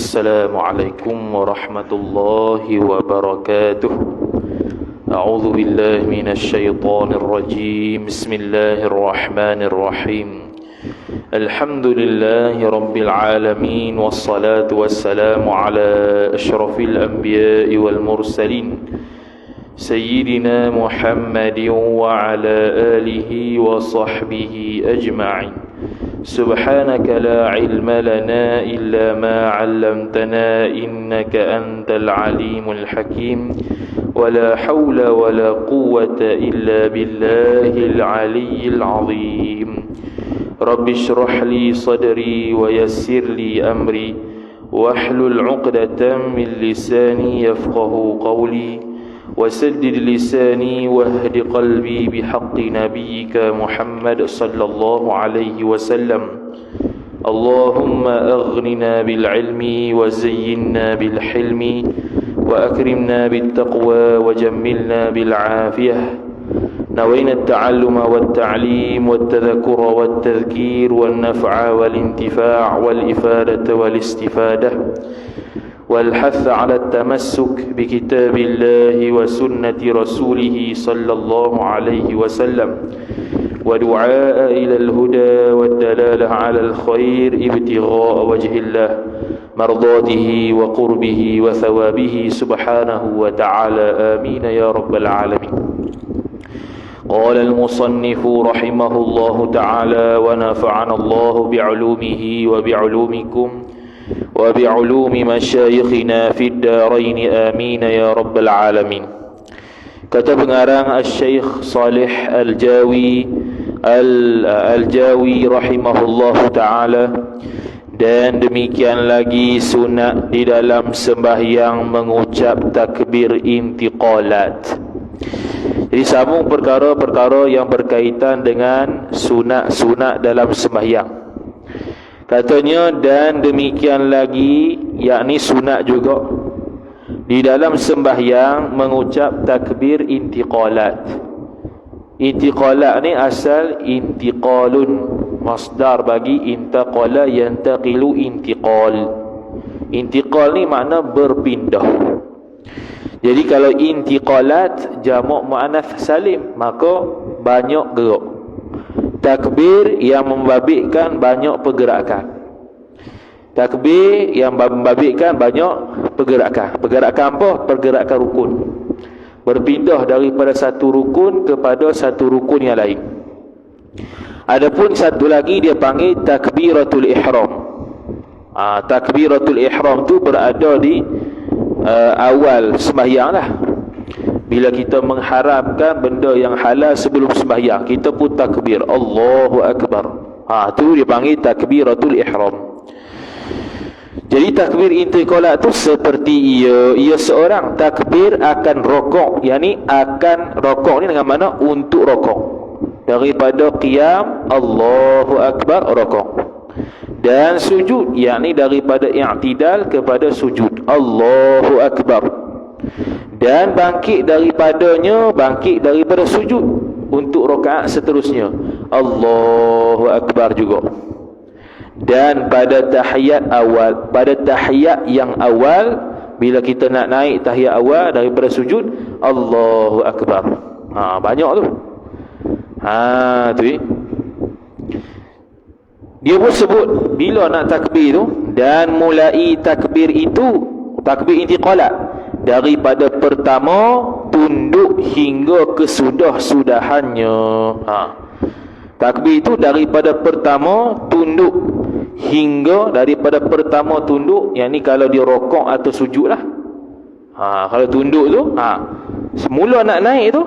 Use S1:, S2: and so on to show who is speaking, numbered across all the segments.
S1: Assalamualaikum warahmatullahi wabarakatuh. A'udzu billahi minasy syaithanir rajim. Bismillahirrahmanirrahim. Alhamdulillahi rabbil alamin wassalatu wassalamu ala asyrafil anbiya'i wal mursalin sayyidina Muhammadin wa ala alihi wa sahbihi ajma'in. سبحانك لا علم لنا إلا ما علمتنا إنك أنت العليم الحكيم ولا حول ولا قوة إلا بالله العلي العظيم رب اشرح لي صدري ويسر لي أمري واحلل عقدة من لساني يفقه قولي وسدد لساني واهد قلبي بحق نبيك محمد صلى الله عليه وسلم اللهم أغننا بالعلم وزينا بالحلم وأكرمنا بالتقوى وجملنا بالعافية نوينا التعلم والتعليم والتذكر والتذكير والنفع والانتفاع والإفادة والاستفادة والحث على التمسك بكتاب الله وسنة رسوله صلى الله عليه وسلم ودعاء إلى الهدى والدلالة على الخير ابتغاء وجه الله مرضاته وقربه وثوابه سبحانه وتعالى آمين يا رب العالمين. قال المصنف رحمه الله تعالى ونفعنا الله بعلومه وبعلومكم وبعلوم مشايخنا في الدارين آمين يا رب العالمين. Kata pengarang Al-Syeikh Salih Al-Jawi rahimahullahu ta'ala, dan demikian lagi sunat di dalam sembahyang mengucap takbir intiqalat. Jadi sambung perkara-perkara yang berkaitan dengan sunat-sunat dalam sembahyang. Katanya, dan demikian lagi, yakni sunat juga di dalam sembahyang mengucap takbir intiqalat. Intiqalat ni asal intiqalun, masdar bagi intaqala yantaqilu intiqal. Intiqal ni makna berpindah. Jadi kalau intiqalat jamak muannath salim, maka banyak gerak. Takbir yang membabitkan banyak pergerakan. Takbir yang membabitkan banyak pergerakan. Pergerakan apa? Pergerakan rukun. Berpindah daripada satu rukun kepada satu rukun yang lain. Adapun satu lagi dia panggil takbiratul ihram. Takbiratul ihram tu berada di awal sembahyang lah. Bila kita mengharapkan benda yang halal sebelum sembahyang, kita pun takbir Allahu Akbar. Tu dia panggil takbiratul ihram. Jadi takbir intiqalat tu seperti ia seorang takbir akan rokok, yakni akan rokok ni dengan mana untuk rokok. Daripada qiyam Allahu Akbar rokok. Dan sujud, yakni daripada i'tidal kepada sujud Allahu Akbar. Dan bangkit daripada sujud untuk rakaat seterusnya Allahu Akbar juga. Dan pada tahiyat yang awal, bila kita nak naik tahiyat awal daripada sujud Allahu Akbar. Banyak tu. Tu dia pun sebut bila nak takbir tu, dan mulai takbir itu, takbir intiqalat, daripada pertama tunduk hingga kesudah-sudahannya. Takbir itu daripada pertama tunduk hingga, daripada pertama tunduk, yang ni kalau dia rokok atau sujud lah. Kalau tunduk tu, semula nak naik tu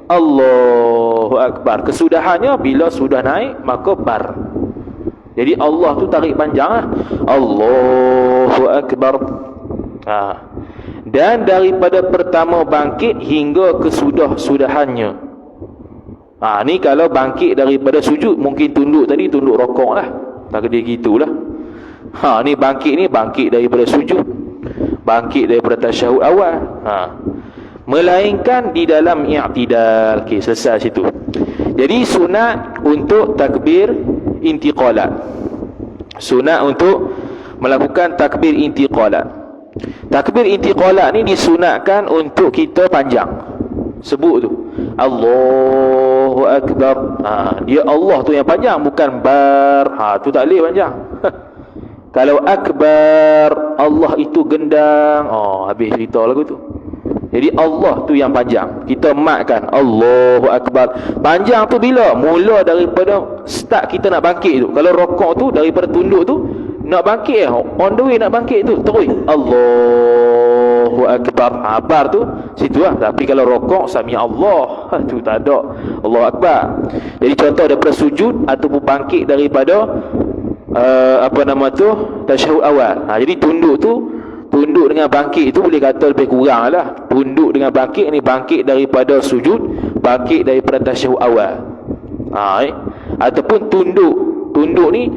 S1: Allahu Akbar. Kesudahannya bila sudah naik maka bar. Jadi Allah tu tarik panjang lah. Allahu Akbar. Dan daripada pertama bangkit hingga kesudah-sudahannya. Ni kalau bangkit daripada sujud, mungkin tunduk tadi tunduk rokok lah, tak dia gitulah. Ni bangkit daripada sujud, bangkit daripada tasyahud awal. Melainkan di dalam i'tidal. Okey, selesai situ. Jadi sunat untuk takbir intiqalat, sunat untuk melakukan takbir intiqalat. Takbir intiqalat ni disunatkan untuk kita panjang. Sebut tu Allahu Akbar. Dia Allah tu yang panjang, bukan bar. Tu tak boleh panjang. Kalau akbar, Allah itu gendang. Habis cerita lagu tu. Jadi Allah tu yang panjang. Kita makkan Allahu Akbar. Panjang tu bila? Mula daripada start kita nak bangkit tu. Kalau rokok tu daripada tunduk tu nak bangkit, on the way nak bangkit tu terus Allahu Akbar. Bar tu situ lah. Tapi kalau rokok sami Allah, tu tak ada Allahu Akbar. Jadi contoh daripada sujud ataupun bangkit daripada tasyahud awal. Jadi tunduk dengan bangkit itu boleh kata lebih kurang lah. Tunduk dengan bangkit ni, bangkit daripada sujud, bangkit daripada tasyahud awal. Ataupun tunduk ni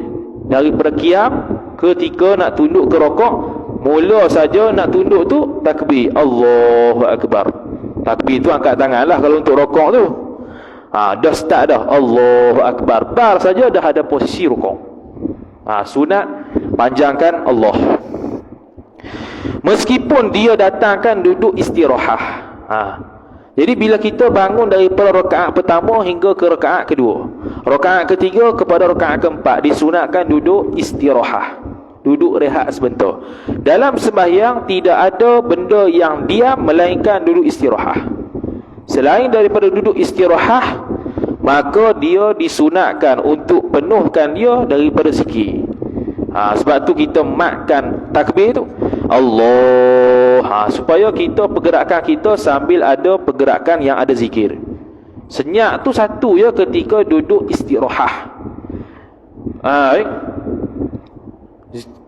S1: daripada qiyam ketika nak tunduk ke rokok. Mula saja nak tunduk tu takbir Allahu Akbar. Takbir tu angkat tangan lah kalau untuk rokok tu. Dah start dah Allahu Akbar. Bar saja dah ada posisi rokok. Sunat panjangkan Allah. Meskipun dia datangkan duduk istirahah. Jadi bila kita bangun daripada rakaat pertama hingga ke rakaat kedua, rakaat ketiga kepada rakaat keempat, disunatkan duduk istirahah, duduk rehat sebentar. Dalam sembahyang tidak ada benda yang diam melainkan duduk istirahah. Selain daripada duduk istirahah, maka dia disunatkan untuk penuhkan dia daripada zikir. Sebab tu kita makkan takbir tu Allah, supaya kita pergerakan kita sambil ada pergerakan yang ada zikir. Senyap tu satu ya ketika duduk istirahah.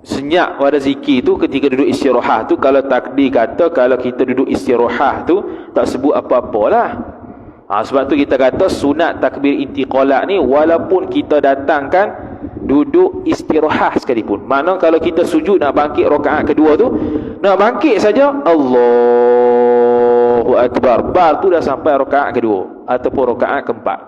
S1: Senyap pada zikir tu ketika duduk istirahah tu. Kalau takdir kata kalau kita duduk istirahah tu tak sebut apa-apalah. Sebab tu kita kata sunat takbir intiqalat ni walaupun kita datangkan duduk istirahah sekalipun. Makna kalau kita sujud nak bangkit rakaat kedua tu, nak bangkit saja Allahu Akbar, bar tu dah sampai rakaat kedua ataupun rakaat keempat.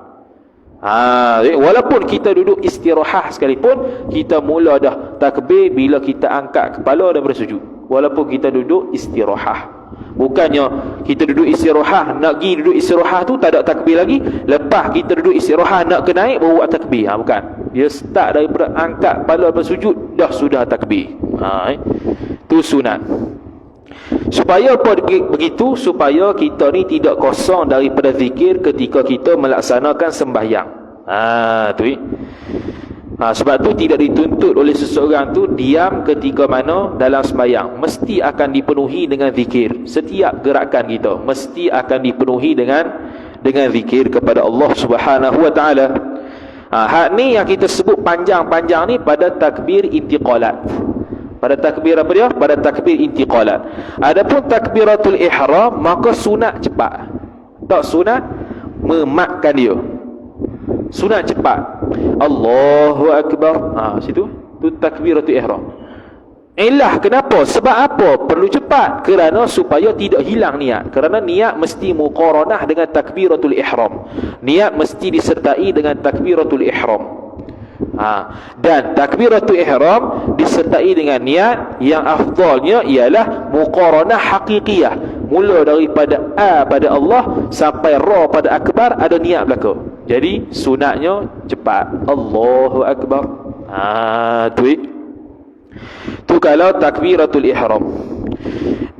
S1: Walaupun kita duduk istirahah sekalipun, kita mula dah takbir bila kita angkat kepala daripada sujud, walaupun kita duduk istirahah. Bukannya kita duduk istirahah, nak pergi duduk istirahah tu tak ada takbir lagi, lepas kita duduk istirahah nak ke naik baru buat takbir. Bukan. Dia start daripada angkat kepala daripada sujud dah sudah takbir. Tu sunat. Supaya apa begitu? Supaya kita ni tidak kosong daripada zikir ketika kita melaksanakan sembahyang. Tu. Sebab tu tidak dituntut oleh seseorang tu diam ketika mana dalam sembahyang. Mesti akan dipenuhi dengan zikir. Setiap gerakan kita mesti akan dipenuhi dengan zikir kepada Allah Subhanahu wa taala. Hak ni yang kita sebut panjang-panjang ni pada takbir intiqalat. Pada takbir apa dia? Pada takbir intiqalat. Adapun takbiratul ihram maka sunat cepat. Tak sunat memakkan dia. Sunat cepat. Allahu Akbar. Situ tu takbiratul ihram. Kenapa? Sebab apa perlu cepat? Kerana supaya tidak hilang niat. Kerana niat mesti muqaranah dengan takbiratul ihram. Niat mesti disertai dengan takbiratul ihram. Dan takbiratul ihram disertai dengan niat yang afdalnya ialah muqaranah haqiqiyah. Mula daripada A pada Allah sampai Ra pada akbar ada niat belaka. Jadi sunatnya cepat. Allahu Akbar. Tu kalau takbiratul ihram.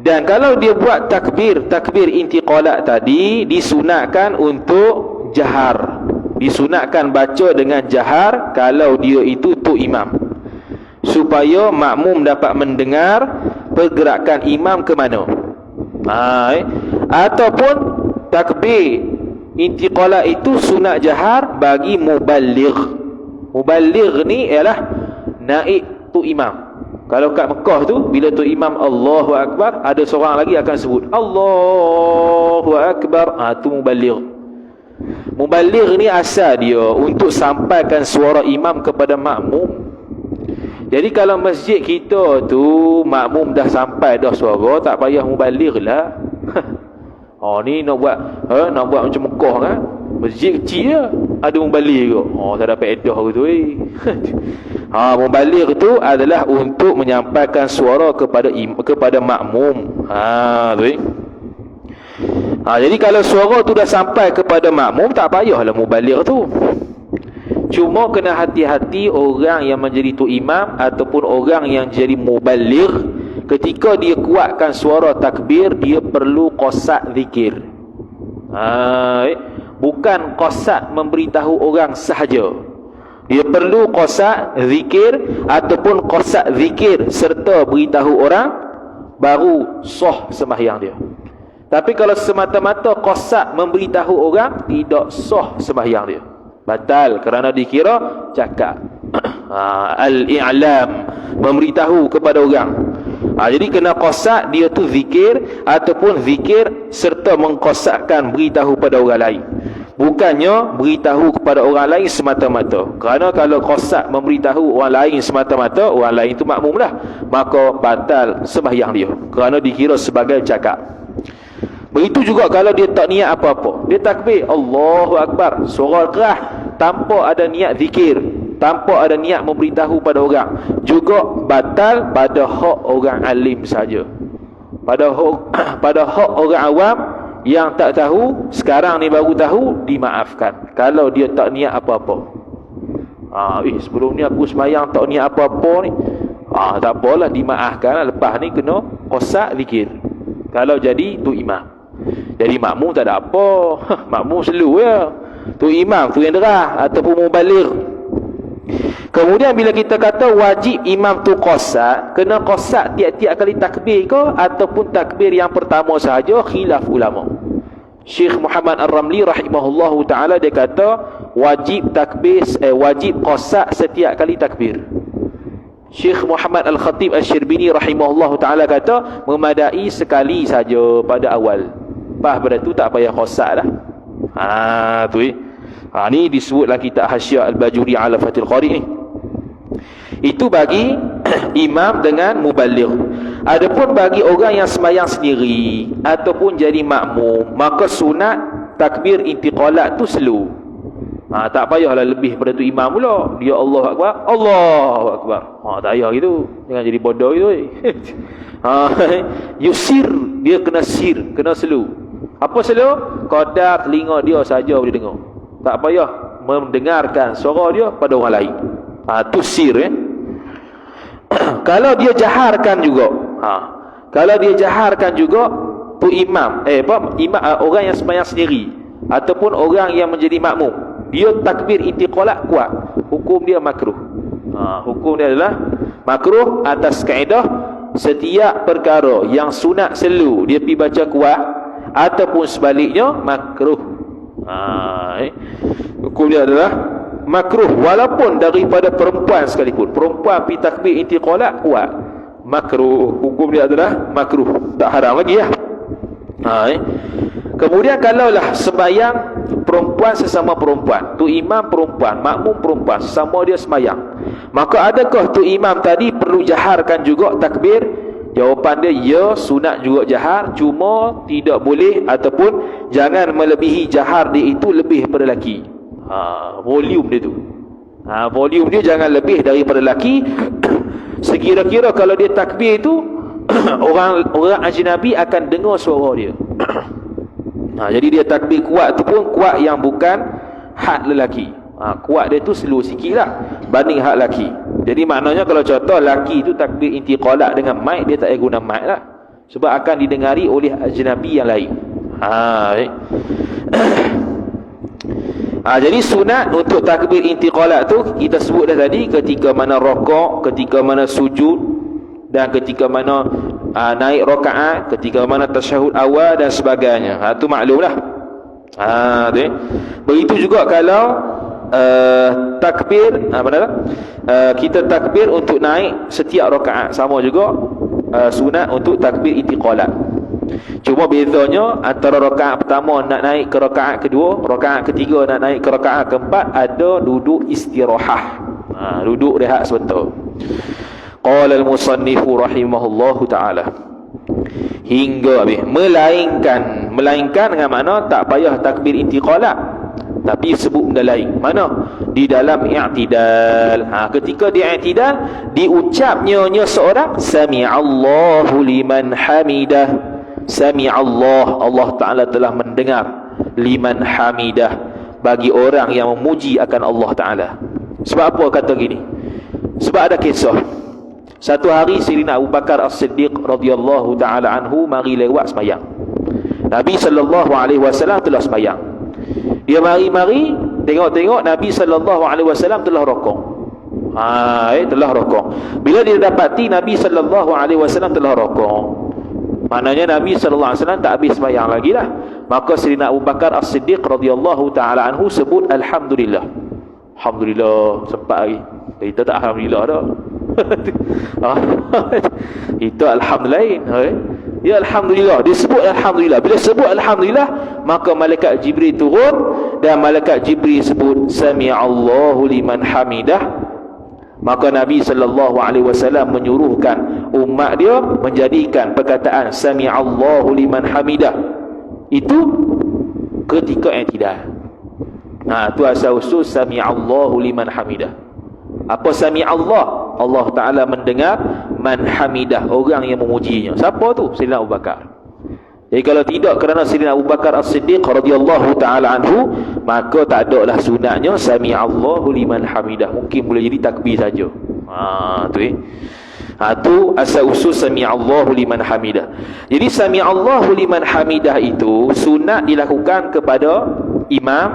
S1: Dan kalau dia buat takbir intiqalat tadi, disunatkan untuk jahar. Disunatkan baca dengan jahar kalau dia itu tu imam, supaya makmum dapat mendengar pergerakan imam ke mana. Ataupun takbir intiqalat itu sunat jahar bagi muballigh. Muballigh ni ialah naib tu imam. Kalau kat Mekah tu bila tu imam Allahu Akbar, ada seorang lagi akan sebut Allahu Akbar. Tu muballigh. Muballigh ni asal dia untuk sampaikan suara imam kepada makmum. Jadi kalau masjid kita tu makmum dah sampai dah suara, tak payah muballigh lah. Ni nak buat macam Mekah kan. Masjid kecil je, ada mubalik ke. Tak dapat edah tu mubalik tu adalah untuk menyampaikan suara kepada makmum. Jadi kalau suara tu dah sampai kepada makmum, tak payahlah mubalik tu. Cuma kena hati-hati orang yang menjadi tu imam ataupun orang yang jadi mubaligh, ketika dia kuatkan suara takbir, dia perlu qasak zikir. Bukan qasak memberitahu orang sahaja. Dia perlu qasak zikir ataupun qasak zikir serta beritahu orang, baru sah sembahyang dia. Tapi kalau semata-mata qasak memberitahu orang, tidak sah sembahyang dia, batal, kerana dikira cakap. Al-i'lam, memberitahu kepada orang. Jadi kena qasak dia tu zikir ataupun zikir serta mengqasakkan beritahu pada orang lain, bukannya beritahu kepada orang lain semata-mata. Kerana kalau qasak memberitahu orang lain semata-mata, orang lain tu makmum lah, maka batal sembahyang dia, kerana dikira sebagai cakap. Begitu juga kalau dia tak niat apa-apa, dia takbir Allahu Akbar, suara keras, tanpa ada niat zikir, tanpa ada niat memberitahu pada orang, juga batal pada hak orang alim saja. Pada hak orang awam yang tak tahu, sekarang ni baru tahu, dimaafkan kalau dia tak niat apa-apa. Sebelum ni aku sembahyang tak niat apa-apa ni, tak apalah, dimaafkan. Lepas ni kena qasak zikir kalau jadi tu imam. Jadi makmum tak ada apa, makmum selu ya. Tu imam tu yang derah ataupun mubaligh. Kemudian bila kita kata wajib imam tu qasak, kena qasak tiap-tiap kali takbir ke ataupun takbir yang pertama sahaja, khilaf ulama. Syekh Muhammad Ar-Ramli rahimahullahu taala dia kata wajib takbir, wajib qasak setiap kali takbir. Syekh Muhammad Al-Khatib Asy-Syirbini rahimahullahu taala kata memadai sekali saja pada awal. Lepas pada tu tak payah qasak dah. Ni disebutlah kitab Hasyiah Al-Bajuri ala Fathil Qari ni. Itu bagi imam dengan mubaligh. Adapun bagi orang yang sembahyang sendiri ataupun jadi makmum, maka sunat takbir intiqalat tu slow. Tak payahlah lebih pada tu imam pula. Dia Allahu Akbar, Allahu Akbar. Tak payah gitu. Jangan jadi bodoh gitu. Yusir, dia kena sir, kena slow. Apa slow? Qadar telinga dia saja boleh dengar. Tak payah mendengarkan suara dia pada orang lain. Tu sir Kalau dia jaharkan juga, kalau dia jaharkan juga, tu imam, orang yang sembahyang sendiri ataupun orang yang menjadi makmum, dia takbir intiqalat kuat, hukum dia makruh. Hukum dia adalah makruh atas kaedah setiap perkara yang sunat selu dia pergi baca kuat ataupun sebaliknya makruh. Hukum dia adalah makruh, walaupun daripada perempuan sekalipun. Perempuan pergi takbir intiqalat kuat, makruh. Hukum dia adalah makruh, tak haram lagi lah. Kemudian kalaulah sembahyang perempuan sesama perempuan, tu imam perempuan, makmum perempuan, sesama dia sembahyang, maka adakah tu imam tadi perlu jaharkan juga takbir? Jawapan dia ya, sunat juga jahar, cuma tidak boleh ataupun jangan melebihi jahar dia itu lebih daripada lelaki. Volume dia tu, volume dia jangan lebih daripada lelaki. Sekira-kira kalau dia takbir itu orang ajnabi akan dengar suara dia. Jadi dia takbir kuat tu pun kuat yang bukan hak lelaki. Kuat dia tu slow sikit lah banding hak lelaki. Jadi maknanya kalau contoh lelaki tu takbir intiqalat dengan mic, dia tak payah guna mic lah, sebab akan didengari oleh ajnabi yang lain. Jadi sunat untuk takbir intiqalat tu kita sebut dah tadi, ketika mana rakaat, ketika mana sujud, dan ketika mana naik rakaat, ketika mana tasyahud awal dan sebagainya. Tu maklumlah. Begitu juga kalau takbir, kita takbir untuk naik setiap rakaat, sama juga sunat untuk takbir intiqalat. Cuma bezanya antara rakaat pertama nak naik ke rakaat kedua, rakaat ketiga nak naik ke rakaat keempat, ada duduk istirahah, duduk rehat sebentar. Qala al-musannifu rahimahullahu ta'ala, hingga habis. Melainkan dengan makna tak payah takbir intiqalat, tapi sebut benda lain. Mana? Di dalam i'tidal. Ketika di i'tidal diucapnya seorang sami'allahu liman hamidah. Sami'allah, Allah Ta'ala telah mendengar, liman hamidah, bagi orang yang memuji akan Allah Ta'ala. Sebab apa kata gini? Sebab ada kisah. Satu hari Sayyidina Abu Bakar As-Siddiq radhiyallahu ta'ala anhu mari lewat sembahyang. Nabi sallallahu alaihi wasallam telah sembahyang. Dia mari-mari tengok-tengok Nabi sallallahu alaihi wasallam telah rokok. Telah rokok. Bila dia dapati Nabi sallallahu alaihi wasallam telah rokok, maknanya Nabi sallallahu alaihi wasallam tak habis sembahyang lagi lah. Maka Sayyidina Abu Bakar As-Siddiq radhiyallahu ta'ala anhu sebut alhamdulillah. Alhamdulillah, sempat lagi. Kita tak alhamdulillah dah. Itu alhamdulillah. Ya alhamdulillah, dia sebut alhamdulillah. Bila sebut alhamdulillah, maka malaikat Jibril turun dan malaikat Jibril sebut sami'allahu liman hamidah. Maka Nabi sallallahu alaihi wasallam menyuruhkan umat dia menjadikan perkataan sami'allahu liman hamidah itu ketika i'tidal. Itu asal usul sami'allahu liman hamidah. Apa sami'allah? Allah Ta'ala mendengar man hamidah, orang yang memujinya. Siapa tu? Sayyidina Abu Bakar. Jadi kalau tidak kerana Sayyidina Abu Bakar As-Siddiq radhiyallahu ta'ala anhu, maka tak ada lah sunatnya sami'allahu liman hamidah. Mungkin boleh jadi takbir saja. Tu asal usul sami'allahu liman hamidah. Jadi sami'allahu liman hamidah itu sunat dilakukan kepada imam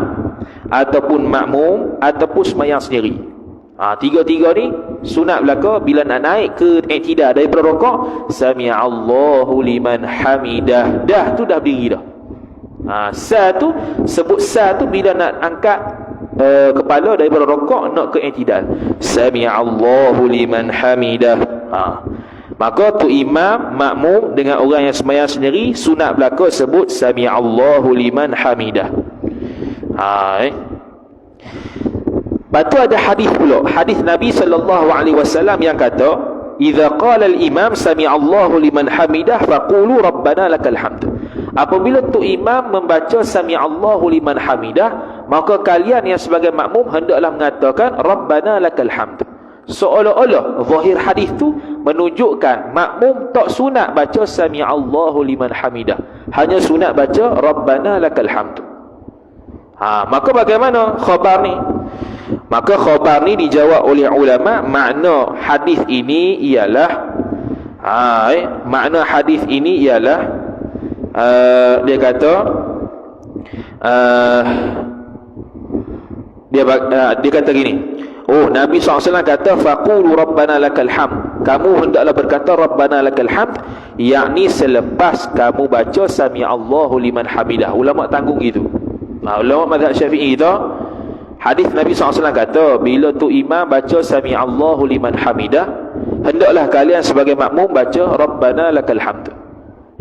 S1: ataupun makmum ataupun sembahyang sendiri. Tiga-tiga ni sunat belaka. Bila nak naik ke i'tidal daripada rukuk, sami'allahu liman hamidah, dah tu dah berdiri dah. Sa tu, sebut sa tu bila nak angkat kepala daripada rukuk nak ke i'tidal, sami'allahu liman hamidah. Maka tu imam, makmum dengan orang yang sembahyang sendiri sunat belaka sebut sami'allahu liman hamidah. Lepas tu ada hadis pula, hadis Nabi sallallahu alaihi wasallam yang kata, "Idza qala al-imam sami'allahu liman hamidah faqulu rabbana lakal hamd." Apabila tu imam membaca sami'allahu liman hamidah, maka kalian yang sebagai makmum hendaklah mengatakan rabbana lakal hamd. Seolah-olah zahir hadis tu menunjukkan makmum tak sunat baca sami'allahu liman hamidah, hanya sunat baca rabbana lakal hamd. Maka bagaimana khabar ni? Maka khabar ni dijawab oleh ulama, makna hadis ini ialah makna hadis ini ialah dia kata dia kata gini. Nabi SAW kata faqulu rabbana lakal hamd, kamu hendaklah berkata rabbana lakal hamd, yakni selepas kamu baca sami'allahu liman hamidah. Ulama tanggung gitu. Ulama mazhab Syafi'i kita, hadis Nabi SAW kata, bila tu imam baca sami'allahu liman hamidah, hendaklah kalian sebagai makmum baca rabbana lakal hamd.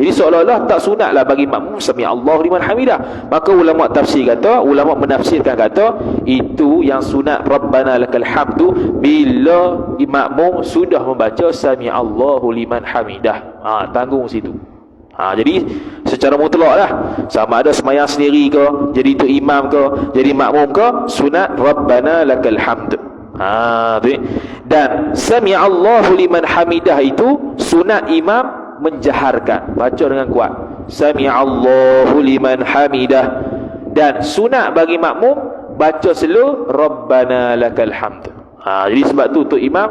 S1: Jadi seolah-olah tak sunatlah bagi makmum sami'allahu liman hamidah. Maka ulama tafsir kata, ulama menafsirkan kata, itu yang sunat rabbana lakal hamdu bila makmum sudah membaca sami'allahu liman hamidah. Tanggung situ. Jadi secara mutlak lah, sama ada sembahyang sendiri ke, jadi tu imam ke, jadi makmum ke, sunat rabbana lakal hamd. Dan sami'allahu liman hamidah itu sunat imam menjaharkan, baca dengan kuat sami'allahu liman hamidah, dan sunat bagi makmum baca slow rabbana lakal hamd. Jadi sebab tu imam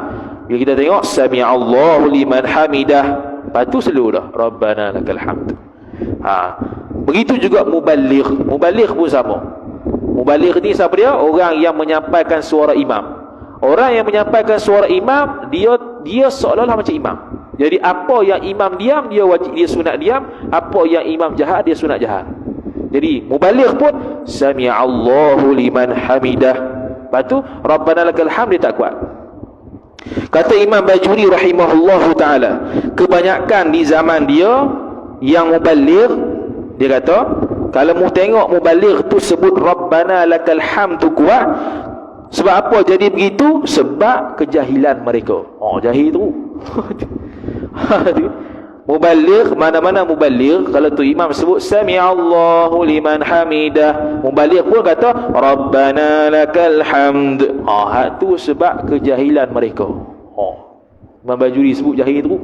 S1: bila kita tengok sami'allahu liman hamidah, lepas tu slow dah rabbana lakal hamd. Begitu juga muballigh. Muballigh pun sama. Muballigh ni siapa dia? Orang yang menyampaikan suara imam. Orang yang menyampaikan suara imam, dia seolah-olah macam imam. Jadi apa yang imam diam, dia sunat diam. Apa yang imam jahat, dia sunat jahat. Jadi muballigh pun sami'allahu liman hamidah, lepas tu rabbana lakal hamd, dia tak kuat. Kata Imam Bajuri rahimahullahu ta'ala, kebanyakan di zaman dia yang muballigh, dia kata kalau mu tengok muballigh tu sebut rabbana lakal hamd tu kuat. Sebab apa jadi begitu? Sebab kejahilan mereka. Jahil tu. Muballigh, mana-mana muballigh, kalau tu imam sebut sami'allahu liman hamidah, muballigh pun kata rabbana lakal hamd. Hak tu sebab kejahilan mereka. Imam Bajuri sebut jahil tu.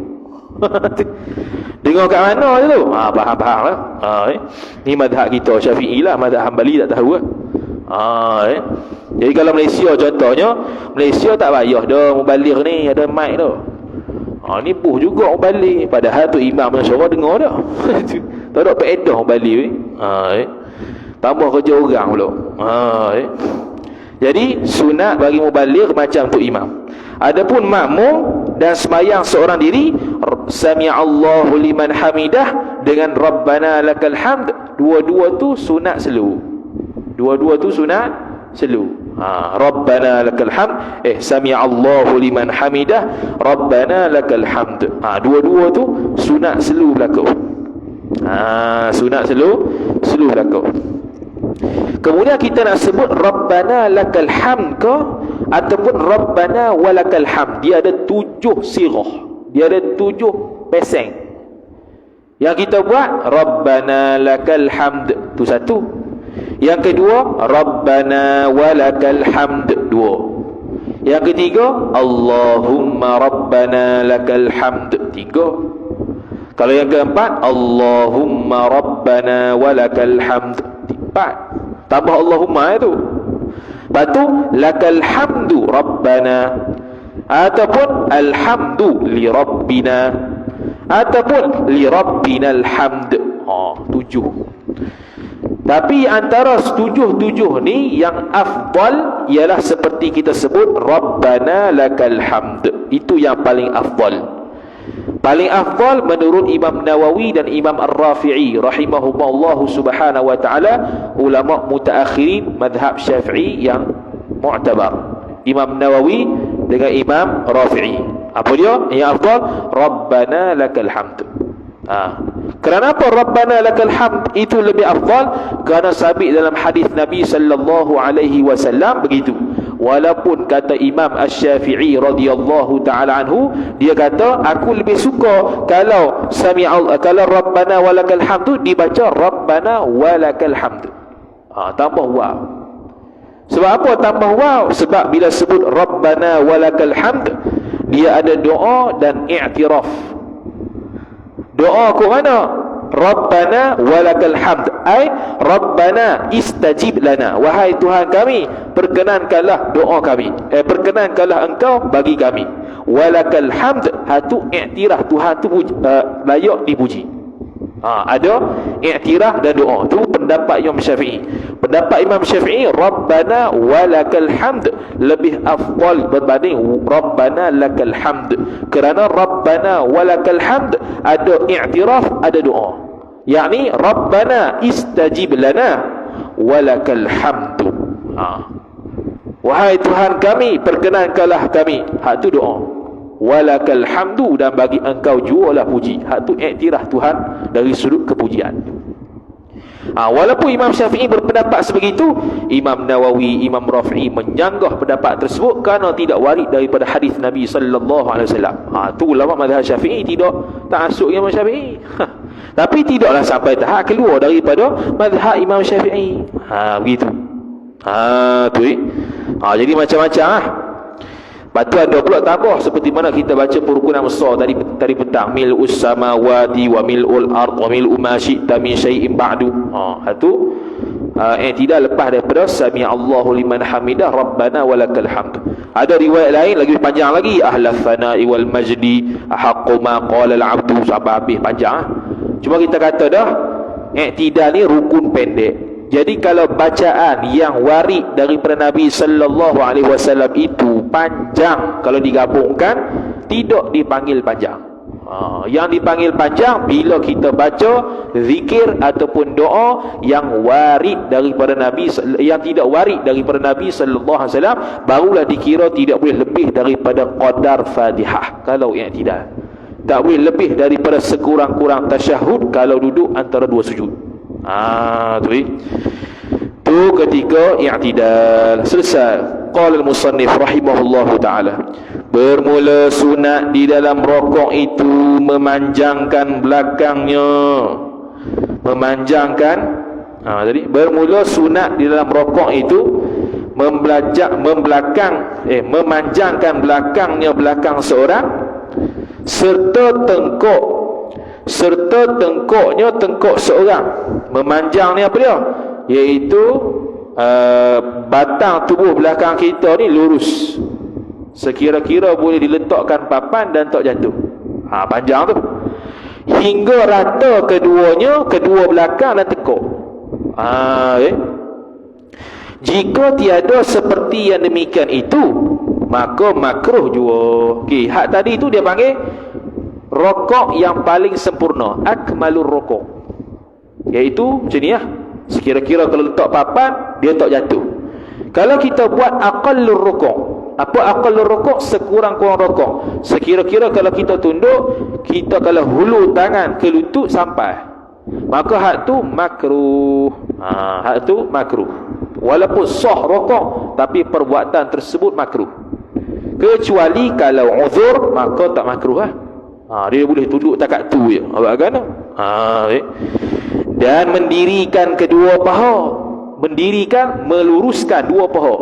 S1: Dengar kat mana je tu? Faham lah. Ni mazhab kita Syafi'i lah, mazhab Hanbali tak tahu lah. Jadi kalau Malaysia contohnya, Malaysia tak payah dah muballigh ni, ada mic dah. Ni buh juga muballigh, padahal tu imam yang suara dengar dah. Tak ada faedah muballigh. Tambah kerja orang pula. Jadi sunat bagi muballigh macam tu imam. Adapun makmum dan semayang seorang diri, sami'allahu liman hamidah dengan rabbana lakal hamd, dua-dua tu sunat selalu. Dua-dua tu sunat selalu. Rabbana lakal hamd, sami'allahu liman hamidah, rabbana lakal hamd. Dua-dua tu sunat selalu berlaku. Sunat selalu berlaku. Kemudian kita nak sebut rabbana lakal hamd ke ataupun rabbana walakal hamd. Dia ada 7 sirah. Dia ada 7 peseng. Yang kita buat rabbana lakal hamd, tu satu. Yang kedua rabbana walakal hamd, 2. Yang ketiga Allahumma rabbana lakal hamd, 3. Kalau yang keempat Allahumma rabbana walakal hamd, 4. Tambah Allahumma itu. Lepas tu lakal hamdu rabbana, ataupun alhamdu li rabbina, ataupun li rabbinal hamd. 7. Tapi antara 7 ni yang afdal ialah seperti kita sebut rabbana lakal hamd. Itu yang paling afdal. Paling afdal menurut Imam Nawawi dan Imam Ar-Rafi'i rahimahumullahu subhanahu wa ta'ala, ulama mutaakhirin madhab Syafi'i yang mu'tabar. Imam Nawawi dengan Imam Rafi'i, apa dia? Yang afdal rabbana lakal hamd. Kerana apa rabbana lakal hamd itu lebih afdal? Kerana sabit dalam hadis Nabi sallallahu alaihi wasallam begitu. Walaupun kata Imam Asy-Syafi'i radhiyallahu taala anhu, dia kata aku lebih suka kalau kalau rabbana walakal hamd dibaca rabbana walakal hamd. Tambah waw. Sebab apa tambah waw? Sebab bila sebut rabbana walakal hamd, dia ada doa dan i'tiraf. Doa ke mana? Rabbana walakal hamd, ay Rabbana istajib lana, wahai Tuhan kami, perkenankanlah doa kami, perkenankanlah engkau bagi kami. Walakal hamd, hatu i'tiraf Tuhan tu layak dipuji. Ada i'tiraf dan doa. Tu pendapat Imam Syafi'i. Pendapat Imam Syafi'i Rabbana walakal hamd lebih afdal berbanding Rabbana lakal hamd. Kerana Rabbana walakal hamd ada i'tiraf, ada doa. Yakni Rabbana istajib lana walakal hamd. Wahai Tuhan kami, perkenankanlah kami. Hak tu doa. Walakal hamdu, dan bagi engkau jualah puji. Hak tu iktiraf Tuhan dari sudut kepujian. Walaupun Imam Syafi'i berpendapat sebegitu, Imam Nawawi, Imam Rafi'i menyanggah pendapat tersebut kerana tidak warid daripada hadis Nabi sallallahu alaihi wasallam. Tu ulama mazhab Syafi'i tidak ta'assub Imam Syafi'i. Tapi tidaklah sampai tahap keluar daripada mazhab Imam Syafi'i. Begitu. Jadi macam-macam lah. Lepas tu ada pula tambah seperti mana kita baca perukunan besar tadi petang, mil'us samawati wa mil'ul ard wa mil'u ma syi'ta min syai'in ba'du. Itu tidak lepas daripada sami'allahu liman hamidah rabbana walakal hamd. Ada riwayat lain lagi panjang lagi, ahlal thana'i wal majdi ahaqqu ma qala al-'abdu, sampai habis panjang. Cuma kita kata dah, i'tidal ni rukun pendek. Jadi kalau bacaan yang warid daripada Nabi sallallahu alaihi wasallam itu panjang, kalau digabungkan tidak dipanggil panjang. Yang dipanggil panjang bila kita baca zikir ataupun doa yang warid daripada Nabi, yang tidak warid daripada Nabi sallallahu alaihi wasallam, barulah dikira tidak boleh lebih daripada qadar Fatihah kalau i'tidal. Tak boleh lebih daripada sekurang-kurang tasyahud kalau duduk antara dua sujud. Tu ketika i'tidal selesai. Qala al-musannif rahimahullahu ta'ala, Bermula sunat di dalam rokok itu memanjangkan belakangnya. Memanjangkan tadi bermula sunat di dalam rokok itu memanjangkan belakang seorang serta tengkuknya tengkuk seorang. Memanjang ni apa dia? Iaitu batang tubuh belakang kita ni lurus, sekira-kira boleh diletakkan papan dan tak jatuh. Panjang tu hingga rata kedua belakang dan tengkuk. Jika tiada seperti yang demikian itu, maka makruh jua. Hak tadi itu dia panggil rokok yang paling sempurna, akmalur rokok, iaitu macam ni lah. Sekira-kira kalau letak papan, dia tak jatuh. Kalau kita buat aqallur rokok, apa aqallur rokok? Sekurang-kurang rokok. Sekira-kira kalau kita tunduk, kita kalau hulu tangan ke lutut sampai, maka hak tu makruh. Hak tu makruh. Walaupun sah rokok, tapi perbuatan tersebut makruh. Kecuali kalau uzur, maka tak makruh lah. Dia boleh tunduk takat tu je. Awak kan? Dan mendirikan kedua paha. Meluruskan dua paha.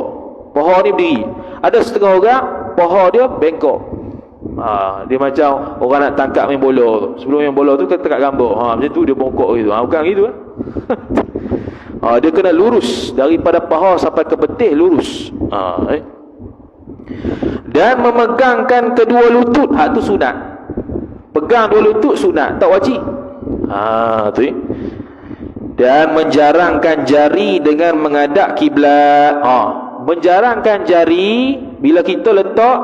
S1: Paha ni berdiri. Ada setengah orang paha dia bengkok. Dia macam orang nak tangkap main bola tu. Sebelum main bola tu tangkap gambar. Macam tu dia bongkok gitu. Bukan gitu kan? Dia kena lurus daripada paha sampai ke betih, lurus. Dan memegangkan kedua lutut, hak tu sunat. Pegang dua lutut sunat, tak wajib. Tu. Dan menjarangkan jari dengan menghadap kiblat. Menjarangkan jari bila kita letak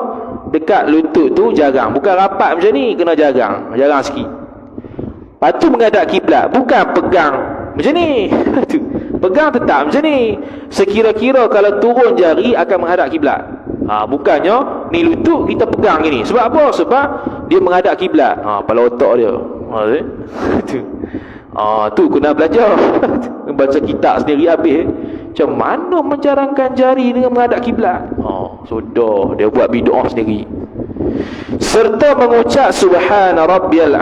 S1: dekat lutut tu, jarang. Bukan rapat macam ni, kena jarang sikit. Lepas tu menghadap kiblat, bukan pegang macam ni. Pegang tetap macam ni. Sekira-kira kalau turun jari akan menghadap kiblat. Bukannya ni lutut kita pegang gini. Sebab apa? Sebab dia menghadap kiblat. Kepala otak dia. Tu kena belajar. Baca kitab sendiri habis. Macam mana menjarangkan jari dengan menghadap kiblat? Sudah dia buat bid'ah sendiri. Serta mengucap subhana rabbiyal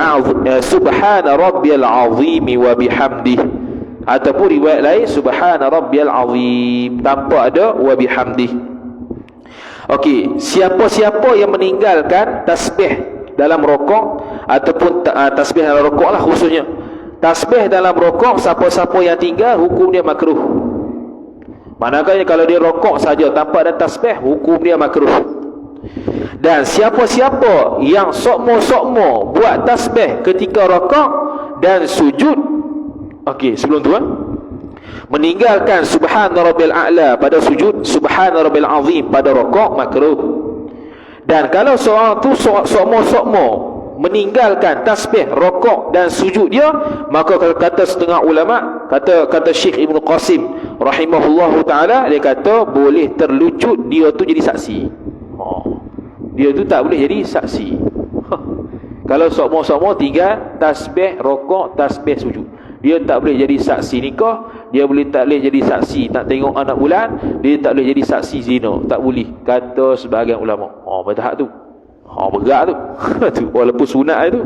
S1: azim wa bihamdih, ataupun riwayat lain subhana rabbiyal azim tanpa ada wa bihamdih. Okey, siapa-siapa yang meninggalkan tasbih dalam rokok ataupun tasbih dalam rokok lah khususnya. Tasbih dalam rokok, siapa-siapa yang tinggal, hukum dia makruh. Manakala kalau dia rokok saja tanpa ada tasbih, hukum dia makruh. Dan siapa-siapa yang sokmo-sokmo buat tasbih ketika rokok dan sujud, okey, sebelum tu meninggalkan subhana rabbil a'la pada sujud, subhana rabbil azim pada rokok, makruh. Dan kalau seorang tu sokmo-sokmo meninggalkan tasbih, rokok dan sujud dia, maka kata setengah ulama, kata Syekh Ibn Qasim rahimahullahu ta'ala, dia kata boleh terlucut dia tu jadi saksi. Dia tu tak boleh jadi saksi. Kalau sokmo-sokmo tinggal tasbih, rokok, tasbih, sujud, dia tak boleh jadi saksi nikah. Dia tak boleh jadi saksi nak tengok anak bulan. Dia tak boleh jadi saksi zina. Tak boleh, kata sebahagian ulama. Betul hak tu. Berat tu. Walaupun sunat itu.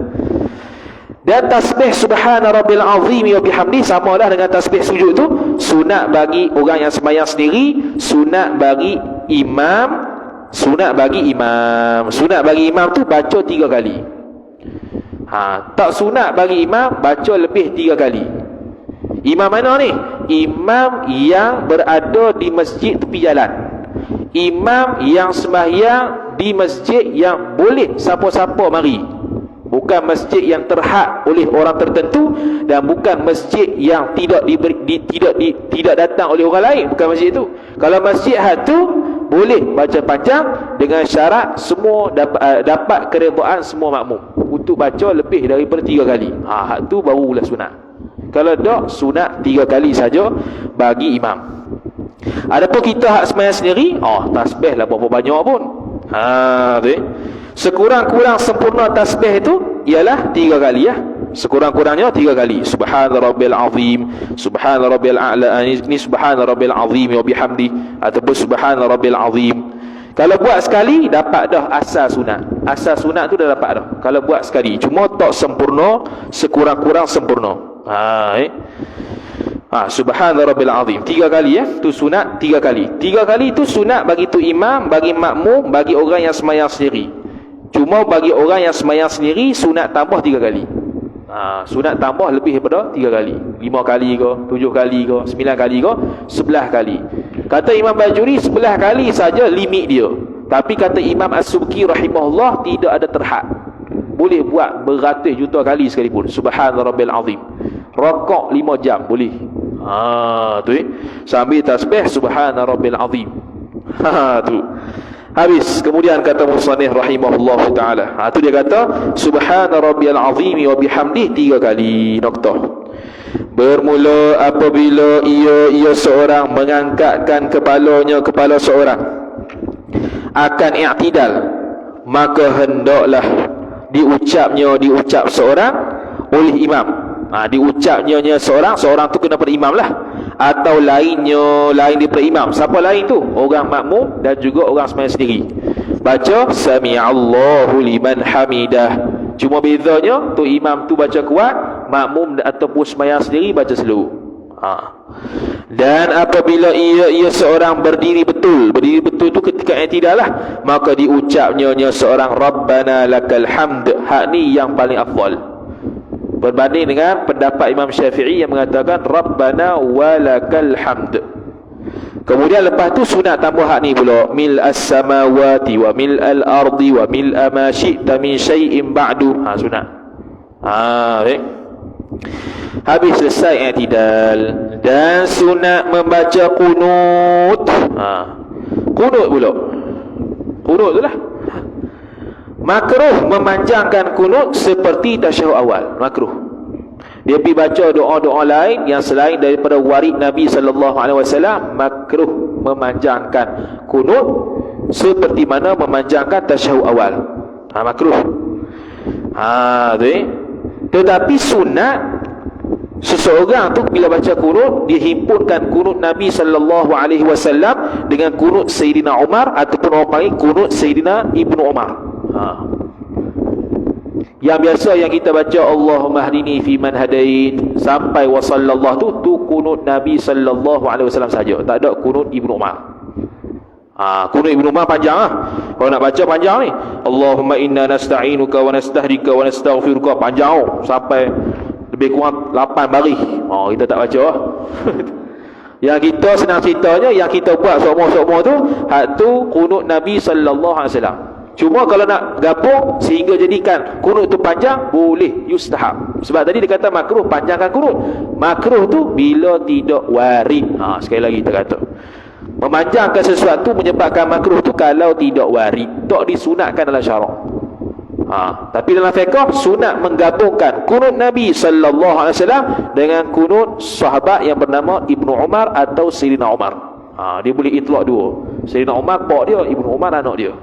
S1: Dan tasbih subhana rabbil azim wa bihamdi sama lah dengan tasbih sujud tu. Sunat bagi orang yang sembahyang sendiri, sunat bagi imam. Sunat bagi imam tu baca 3 kali. Tak sunat bagi imam baca lebih 3 kali. Imam mana ni? Imam yang berada di masjid tepi jalan. Imam yang sembahyang di masjid yang boleh siapa-siapa mari. Bukan masjid yang terhad oleh orang tertentu, dan bukan masjid yang tidak datang oleh orang lain. Bukan masjid itu. Kalau masjid had tu boleh baca panjang dengan syarat semua dapat keredaan semua makmum untuk baca lebih daripada 3 kali. Hak tu barulah sunat. Kalau tak, sunat 3 kali saja bagi imam. Adapun kita hak sembahyang sendiri, tasbih lah berapa banyak pun. Sekurang-kurang sempurna tasbih itu ialah 3 kali ya. Sekurang-kurangnya 3 kali. Subhana rabbil azim, subhana rabbil a'la, ini subhana rabbil azim wa bihamdi, ataupun subhana rabbil azim. Kalau buat sekali dapat dah asal sunat. Asal sunat tu dah dapat dah. Kalau buat sekali, cuma tak sempurna, sekurang-kurang sempurna. Subhana rabbil azim 3 kali tu sunat 3 kali. 3 kali tu sunat bagi tu imam, bagi makmum, bagi orang yang sembahyang sendiri. Cuma bagi orang yang sembahyang sendiri sunat tambah 3 kali. Sunat tambah lebih daripada 3 kali. 5 kali ke, 7 kali ke, 9 kali ke, 11 kali. Kata Imam Bajuri 11 kali saja limit dia. Tapi kata Imam As-Subki rahimahullah tidak ada terhad. Boleh buat beratus juta kali sekalipun. Subhana rabbil azim. Rokok 5 jam boleh. Sambil tasbih subhana rabbil azim. Tu. Habis. Kemudian kata musannif rahimahullah taala. Tu dia kata subhana rabbil azim wa bihamdih 3 kali. Noktah. Bermula apabila ia seorang mengangkatkan kepala seorang akan i'tidal, maka hendaklah diucap seorang oleh imam. Diucapnya seorang tu kena pada imam lah, atau lain daripada imam. Siapa lain tu? Orang makmum dan juga orang sembahyang sendiri. Baca sami'allahu liman hamidah. Cuma bezanya tu imam tu baca kuat, makmum ataupun sembahyang sendiri baca slow. Dan apabila ia seorang berdiri betul tu ketika i'tidal lah, maka diucapnya seorang rabbana lakal hamd. Hak ni yang paling afdal berbanding dengan pendapat Imam Syafi'i yang mengatakan rabbana walakal hamd. Kemudian lepas tu sunat tambah hak ni pula, mil as-samawati wa mil al-ardi wa mil ma syi'ta min syai'in ba'du. Sunat. Baik. Habis selesai i'tidal. Dan sunat membaca qunut. Qunut pula. Qunut tu lah. Makruh memanjangkan qunut seperti tasyahud awal. Makruh. Dia pergi baca doa-doa lain yang selain daripada warid Nabi sallallahu alaihi wasallam. Makruh memanjangkan qunut seperti mana memanjangkan tasyahud awal. Makruh. Tetapi sunat seseorang tu bila baca qunut, dia himpunkan qunut Nabi sallallahu alaihi wasallam dengan qunut Sayyidina Umar, ataupun orang panggil qunut Sayyidina Ibnu Umar. Yang biasa yang kita baca Allahumma hdini fi man hadait sampai wa sallallahu tu qunut Nabi sallallahu alaihi wasallam saja. Tak ada qunut Ibnu Umar. Qunut Ibnu Umar panjang lah. Kalau nak baca panjang ni. Allahumma inna nasta'inuka wa nastahdika wa nastaghfiruka, panjang sampai lebih kurang 8 baris. Kita tak baca lah. Yang kita senang ceritanya, yang kita buat sokmo-sokmo tu, hak tu qunut Nabi sallallahu alaihi wasallam. Cuma kalau nak gabung sehingga jadikan qunut tu panjang, boleh, yustahab. Sebab tadi dia kata makruh panjangkan qunut. Makruh tu bila tidak warid. Sekali lagi kita kata, memanjangkan sesuatu menyebabkan makruh tu kalau tidak warid, tak disunatkan dalam syarak. Tapi dalam fiqh sunat menggabungkan qunut Nabi sallallahu alaihi wasallam dengan qunut sahabat yang bernama Ibnu Umar atau Sayyidina Umar. Dia boleh itlaq dua. Sayyidina Umar pak dia, Ibnu Umar anak dia.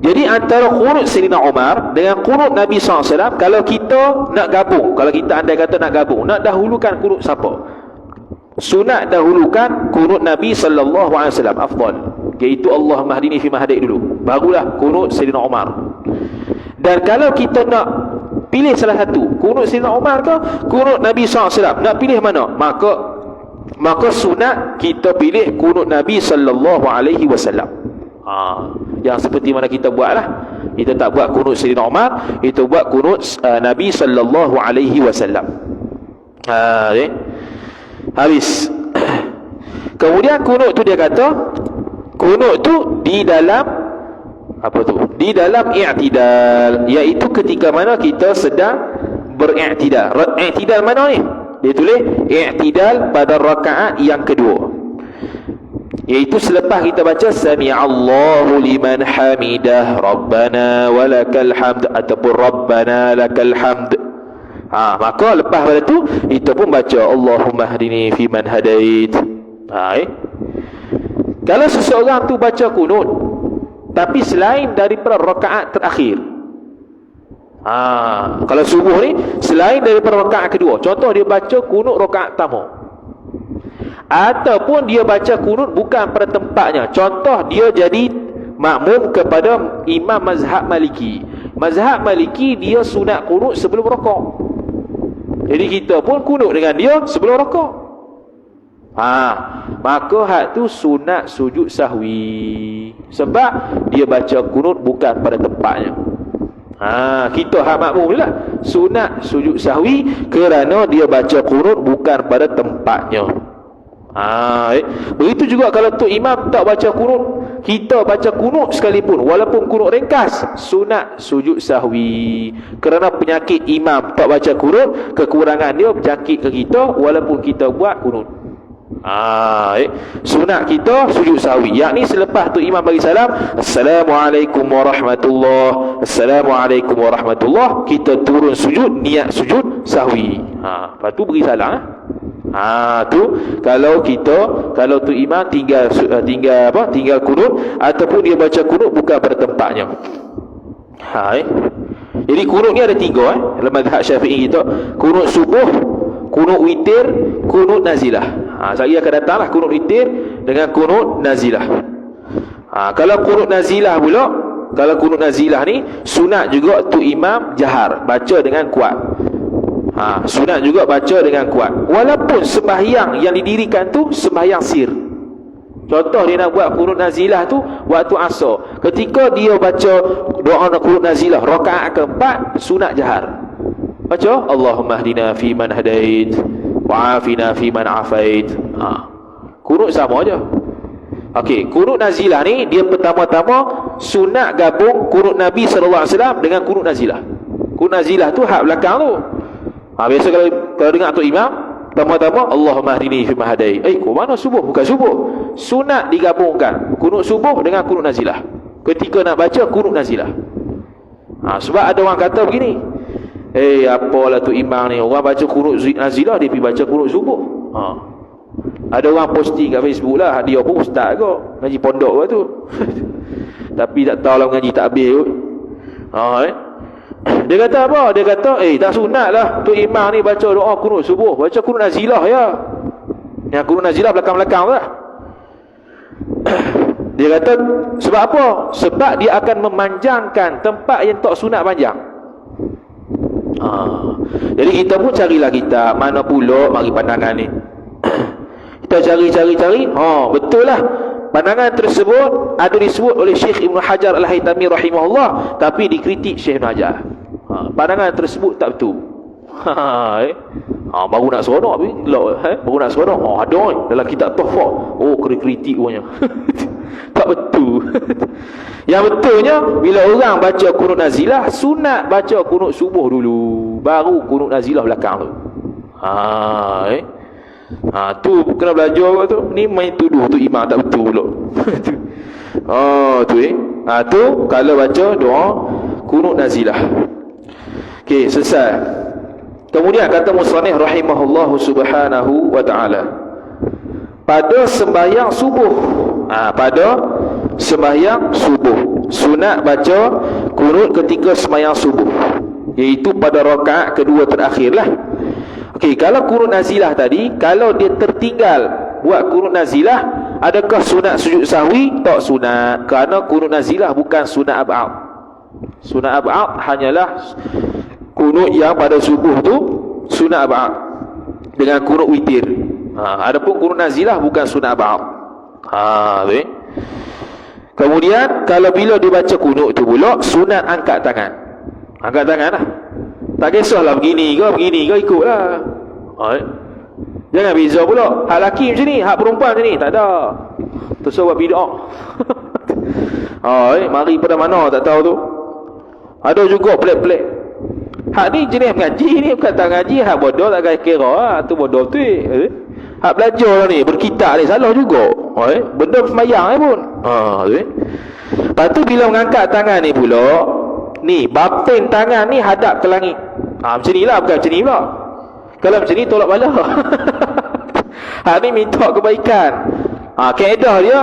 S1: Jadi antara qunut Sayyidina Umar dengan qunut Nabi SAW, kalau kita nak gabung, kalau kita andai kata nak gabung, nak dahulukan qunut siapa? Sunat dahulukan qunut Nabi SAW, afdal, iaitu Allahumma hdini fi man hadait dulu, barulah qunut Sayyidina Umar. Dan kalau kita nak pilih salah satu, qunut Sayyidina Umar ke qunut Nabi SAW, nak pilih mana? Maka sunat kita pilih qunut Nabi sallallahu alaihi wasallam. Yang seperti mana kita buatlah. Kita tak buat qunut Sayyidina Umar, kita buat qunut Nabi sallallahu alaihi wasallam. Habis. Kemudian qunut tu dia kata, qunut tu di dalam apa tu? Di dalam i'tidal, iaitu ketika mana kita sedang ber'i'tidal. I'tidal mana ni? Dia tulis i'tidal pada rakaat yang kedua, iaitu selepas kita baca sami'allahu liman hamidah rabbana walakal hamd ataupun rabbana lakal hamd. Maka lepas pada tu kita pun baca Allahumma hdini fi man hadait. Kalau seseorang tu baca qunut tapi selain daripada rakaat terakhir, kalau subuh ni selain daripada rakaat kedua, contoh dia baca qunut rakaat pertama, Ataupun dia baca kunut bukan pada tempatnya. Contoh, dia jadi makmum kepada imam mazhab Maliki. Mazhab Maliki dia sunat kunut sebelum rokok. Jadi kita pun kunut dengan dia sebelum rokok. Maka hak tu sunat sujud sahwi. Sebab dia baca kunut bukan pada tempatnya. Kita hak makmum lah sunat sujud sahwi kerana dia baca kunut bukan pada tempatnya. Begitu juga kalau tu imam tak baca kunut, kita baca kunut sekalipun walaupun kunut ringkas, sunat sujud sahwi. Kerana penyakit imam tak baca kunut, kekurangan dia berjangkit ke kita walaupun kita buat kunut. Sunat kita sujud sahwi, yakni selepas tu imam bagi salam, Assalamualaikum warahmatullahi, Assalamualaikum warahmatullahi, kita turun sujud, niat sujud sahwi. Lepas tu beri salam. Tu kalau tu imam tinggal kunut ataupun dia baca kunut bukan pada tempatnya. Jadi kunut ni ada 3 dalam mazhab Syafi'i kita. Kunut subuh, kunut witir, kunut nazilah. Saya akan datanglah kunut witir dengan kunut nazilah. Kalau kunut nazilah pula, kalau kunut nazilah ni sunat juga tu imam jahar, baca dengan kuat. Sunat juga baca dengan kuat walaupun sembahyang yang didirikan tu sembahyang sir. Contoh dia nak buat kunut nazilah tu waktu asar, ketika dia baca doa kunut nazilah rakaat keempat, sunat jahar baca Allahumma hdina fi man hadait wa afina fi man afait. Kunut sama aja. Kunut nazilah ni dia pertama-tama sunat gabung kunut Nabi SAW dengan kunut nazilah. Kunut nazilah tu hak belakang tu. Biasa kalau dengar tu imam, pertama-tama Allahumma hdini fi man hadait. Kau mana subuh? Bukan subuh. Sunat digabungkan kunut subuh dengan kunut nazilah. Ketika nak baca kunut nazilah. Sebab ada orang kata begini, apalah tu imam ni, orang baca kunut nazilah dia pergi baca kunut subuh. Ada orang posting kat Facebook lah, dia pun ustaz kot, ngaji pondok kot tu. Tapi tak tahu lah ngaji takbir kot. Dia kata apa? Dia kata tak sunat lah tu imam ni baca doa kunut subuh, baca kunut nazilah ya. Yang kunut nazilah belakang-belakang tu lah. Dia kata sebab apa? Sebab dia akan memanjangkan tempat yang tak sunat panjang. Jadi kita pun carilah kitab mana pula mari pandangan ni. Kita cari. Betul lah pandangan tersebut ada disebut oleh Syekh Ibn Hajar Al-Haytami rahimahullah, tapi dikritik Syekh Ibn Hajar. Pandangan tersebut tak betul. Baru nak seronok baru nak seronok. Ada dalam kitab Tuhfah. Kena kritik punya. Tak betul. Yang betulnya bila orang baca kunut nazilah, sunat baca kunut subuh dulu, baru kunut nazilah belakang tu. Tu kena belajar tu. Ni main tuduh tu imam tak betul pula. Tu kalau baca doa kunut nazilah. Selesai. Kemudian kata musannif rahimahullahu subhanahu wa ta'ala, pada sembahyang subuh, pada sembahyang subuh sunat baca kunut ketika sembahyang subuh, iaitu pada rakaat kedua terakhir lah. Kalau kunut nazilah tadi, kalau dia tertinggal buat kunut nazilah, adakah sunat sujud sahwi? Tak sunat, kerana kunut nazilah bukan sunat ab'ad. Sunat ab'ad hanyalah kunut yang pada subuh tu sunat ab'ad dengan kunut witir. Adapun kunut nazilah bukan sunat ab'ad. Kemudian kalau bila dia baca kunut tu pula, sunat angkat tangan. Angkat tangan lah. Tak kisahlah begini ke ikutlah. Jangan beza pula. Hak lelaki macam ni, hak perempuan macam ni. Tak ada. Terus buat bid'ah. Mari pada mana tak tahu tu. Ada juga pelik-pelik. Hak ni jenis mengaji ni, bukan tak mengaji. Hak bodoh tak kira tu bodoh tu. Hak belajar lah ni, berkitab ni salah juga. Benda semayang pun. Lepas tu bila mengangkat tangan ni pula, ni batin tangan ni hadap ke langit. Macam ni lah, bukan macam ni pula. Kalau macam ni tolak bala. Hak ni minta kebaikan. Kaedah dia,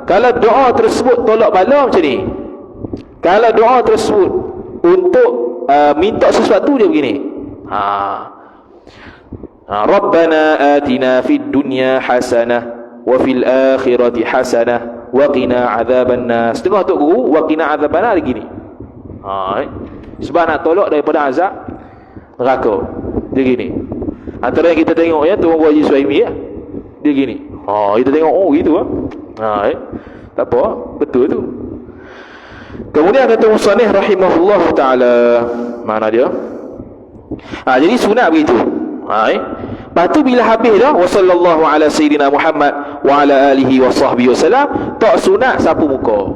S1: kalau doa tersebut tolak bala macam ni. Kalau doa tersebut untuk minta sesuatu dia begini. Rabbana atina fid dunya hasanah wa fil akhirati hasanah wa qina adzabannar. Setengah tok guru wa qina adzabannar lagi ni. Sebab nak tolak daripada azab neraka. Dia gini. Antara yang kita tengok ya Tuan Haji Suhaimi ya. Dia gini. Kita tengok gitu tak apa, betul tu. Kemudian kata musannif rahimahullah taala, mana dia? Jadi sunat begitu. Lepas tu bila habis dah wa sallallahu ala sayyidina Muhammad wa ala alihi wa sahbihi wasallam, tak sunat sapu muka.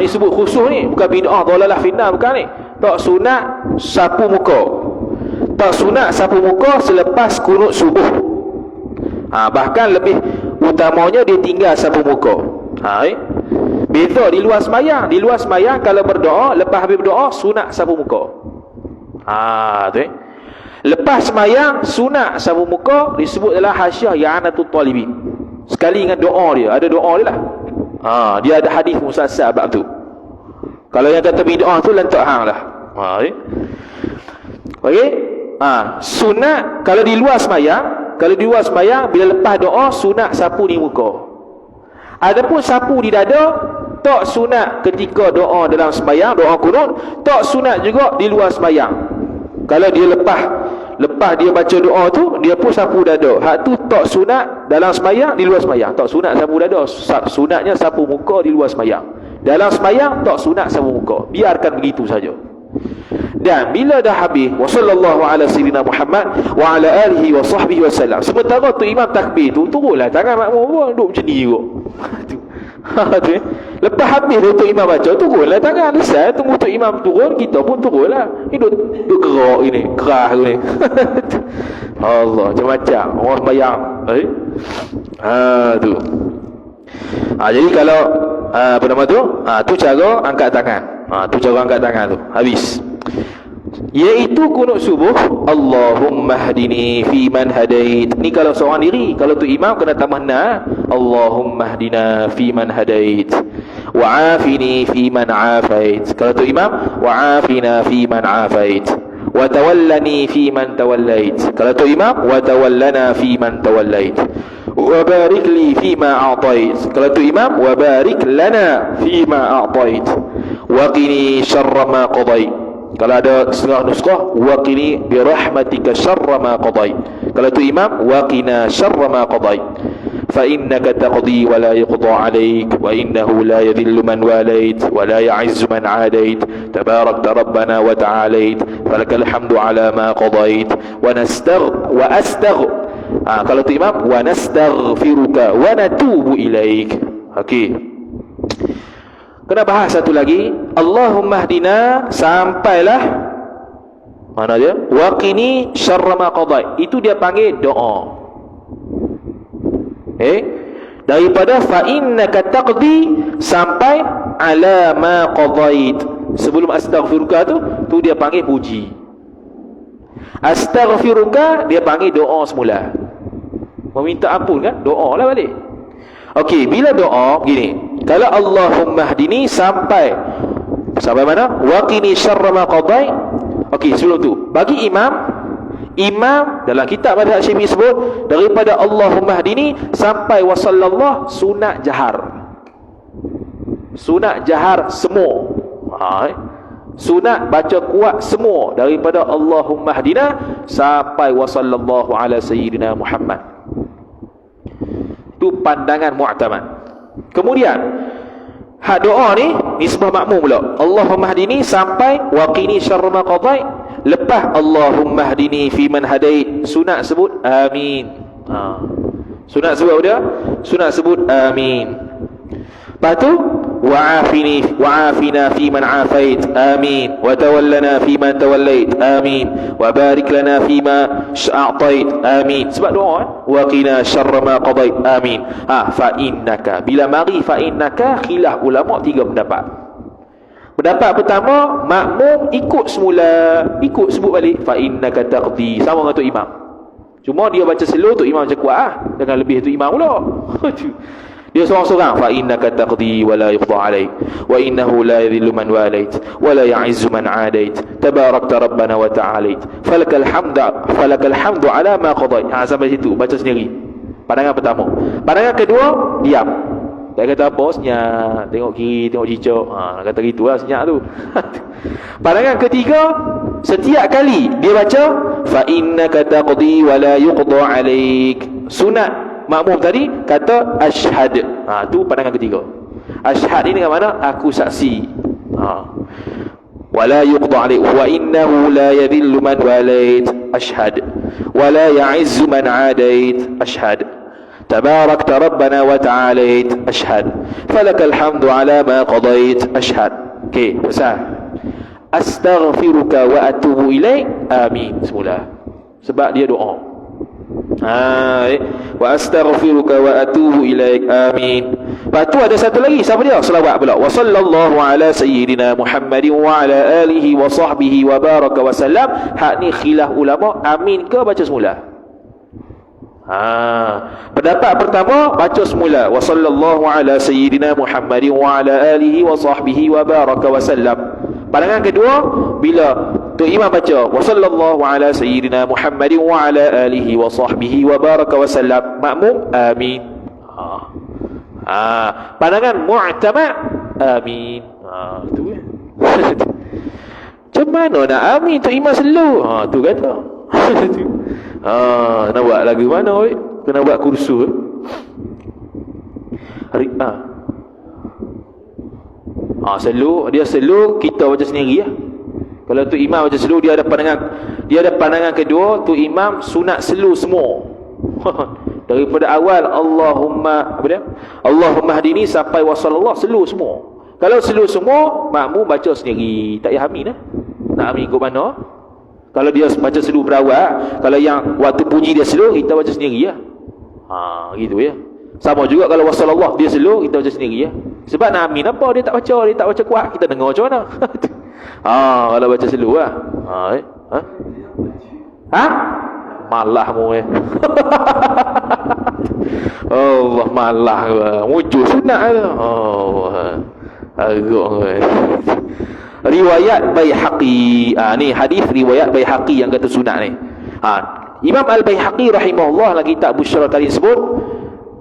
S1: Ni sebut khusus ni, bukan bid'ah dhalalah finnar, bukan ni. Tak sunat sapu muka. Tak sunat sapu muka selepas kunut subuh. Bahkan lebih utamanya dia tinggal sapu muka. Beza di luar sembahyang. Di luar sembahyang kalau berdoa, lepas habis berdoa sunat sapu muka. Tu lepas sembahyang sunat sapu muka disebut dalam hasyiah i'anatul talibin. Sekali dengan doa dia, ada doa dia lah. Dia ada hadis musalsal bab tu. Kalau yang kata bid'ah tu lantak hang lah. Okey? Sunat kalau di luar sembahyang, bila lepas doa sunat sapu di muka. Adapun sapu di dada tak sunat ketika doa dalam sembahyang, doa kunut, tak sunat juga di luar sembahyang. Kalau dia lepas dia baca doa tu, dia pun sapu dada. Hak tu tak sunat dalam sembahyang, di luar sembahyang. Tak sunat sapu dada, sunatnya sapu muka di luar sembahyang. Dalam sembahyang tak sunat sapu muka. Biarkan begitu saja. Dan bila dah habis wa sallallahu ala sayyidina Muhammad wa ala alihi wa sahbihi wasallam, sementara tu imam takbir tu turunlah tangan makmum pun duduk macam ni juga. Lepas habis tu imam baca, turunlah tangan. Selesai tunggu tu imam turun, kita pun turunlah. Ni duduk gerak ini, kerah tu ni. Allah, macam-macam orang sembahyang. Tu. Jadi kalau apa nama tu? Tu cara angkat tangan. Tu cara angkat tangan tu. Habis. Iaitu kunut subuh, Allahumma hdini fi man hadait. Ni kalau seorang diri. Kalau tu imam kena tambah na. Allahumma hdina fi man hadait wa afini fi man afait. Kalau tu imam, wa afina fi man afait wa tawallani fi man tawallait. Kalau tu imam, wa tawallana fi man tawallait wa barik li fi ma a'tait. Kalau tu imam, wa barik lana fi ma a'tait wa qini syarra ma qadait. Kalau ada setengah nuskah, wa qini bi rahmatika syarra ma qadait. Kalau tu imam, wa qina syarra ma qadait fa innaka taqdi wa la yuqda 'alaik wa innahu la yadhillu man walait wa la ya'izzu man 'adait tabarakta rabbana wa ta'alait falakal hamdu 'ala ma qadait wa kalau tu imam, wa nastaghfiruka wa natubu ilaik. Okey. Kena bahas satu lagi, Allahumma hdina sampailah mana dia? Wa qini syarra ma qadait. Itu dia panggil doa. Daripada fa innaka taqdi sampai ala ma qadait. Sebelum astaghfiruka tu dia panggil puji. Astaghfiruka dia panggil doa semula. Meminta ampun kan? Doa lah balik. Okey, bila doa begini. Kalau Allahumma hdini sampai mana? Wa qini syarra ma qadait. Okey, sebelum tu bagi imam dalam kitab mazhab Syafi'i sebut daripada Allahumma hdini sampai wa sallallahu sunat jahar. Sunat jahar semua. Sunat baca kuat semua daripada Allahumma hdina sampai wa sallallahu ala sayyidina Muhammad. Itu pandangan mu'tamad. Kemudian hak doa ni nisbah makmum pula. Allahumma hdini sampai wa qini syarra ma qadait. Lepas Allahumma hdini fi man hadait, sunat sebut amin. Sunat sebut dia, sunat sebut amin. Lepas tu wa afina fi man afait, amin. Wa tawallana fi man tawallait, amin. Wa barik lana fi ma a'tait, amin. Sebab doa wa qina syarra ma qadait, amin. Fa innaka, bila mari fa innaka, khilaf ulama tiga pendapat. Pendapat pertama, makmum ikut semula, ikut sebut balik fa innaka taqdi, sama dengan tu imam. Cuma dia baca slow tu imam macam kuat dengan lebih tu imam pula. Dia seorang-seorang. Fa innaka taqdi wa la yuqda 'alaik wa innahu la yadhillu man walait wa la ya'izzu man 'adait tabarakta rabbana wa ta'alait falakal hamdu 'ala ma qadait. Sampai situ baca sendiri. Pandangan pertama. Pandangan kedua, diam. Tak kata apa, senyap, tengok kiri, tengok cicak. Kata gitulah senyap tu. Pandangan ketiga, setiap kali dia baca fa innaka taqdi wa la yuqda 'alaik. Sunat makmum tadi kata asyhad. Tu pandangan ketiga. Asyhad ini dengan mana? Aku saksi. Wa la yuqda 'alaik wa innahu la yadhillu man walait asyhad wa la ya'izzu man 'adait asyhad tabarakta rabbana wa ta'alait asyhad falakal hamdu 'ala ma qadait asyhad. Okey, besar. Astaghfiruka wa atubu ilaik. Amin semula. Sebab dia doa. Wa astaghfiruka wa atubu ilaik. Amin. Lepas tu ada satu lagi, siapa dia? Selawat pula. Wa sallallahu ala sayyidina Muhammadin wa ala alihi wa sahbihi wa baraka wa sallam. Hak ni khilaf ulama, amin ke baca semula? Pendapat pertama baca semula wa sallallahu ala sayyidina Muhammadin wa ala alihi wa sahbihi wa baraka wa sallam. Pandangan kedua, bila tu imam baca wa sallallahu ala sayyidina Muhammadin wa ala alihi wa sahbihi wa baraka wa sallam, makmum amin. Pandangan mu'tamad amin. Tu macam mana nak amin tu imam selalu? Tu kata. Nak buat lagu mana oi? Kena buat kursus. Selalu kita baca sendiri lah. Kalau tu imam baca selalu, dia ada pandangan kedua, tu imam sunat selalu semua. Daripada awal Allahumma hadini sampai wasallallahu selalu semua. Kalau selalu semua, makmum baca sendiri, tak payah amin lah. Nak amin ikut mana? Kalau dia baca selalu berawal, kalau yang waktu puji dia selalu, kita baca sendiri lah. Gitu ya. Sama juga kalau wasallallahu dia selalu, kita baca sendiri ya. Sebab nak amin apa, dia tak baca kuat, kita dengar macam mana? Kalau baca selalu lah. Malah mu Allah malah wujud sunat lah. Agak riwayat Baihaqi. Ni hadis riwayat Baihaqi yang kata sunat ni. Imam Al-Baihaqi rahimahullah dalam kitab Busyra tadi sebut,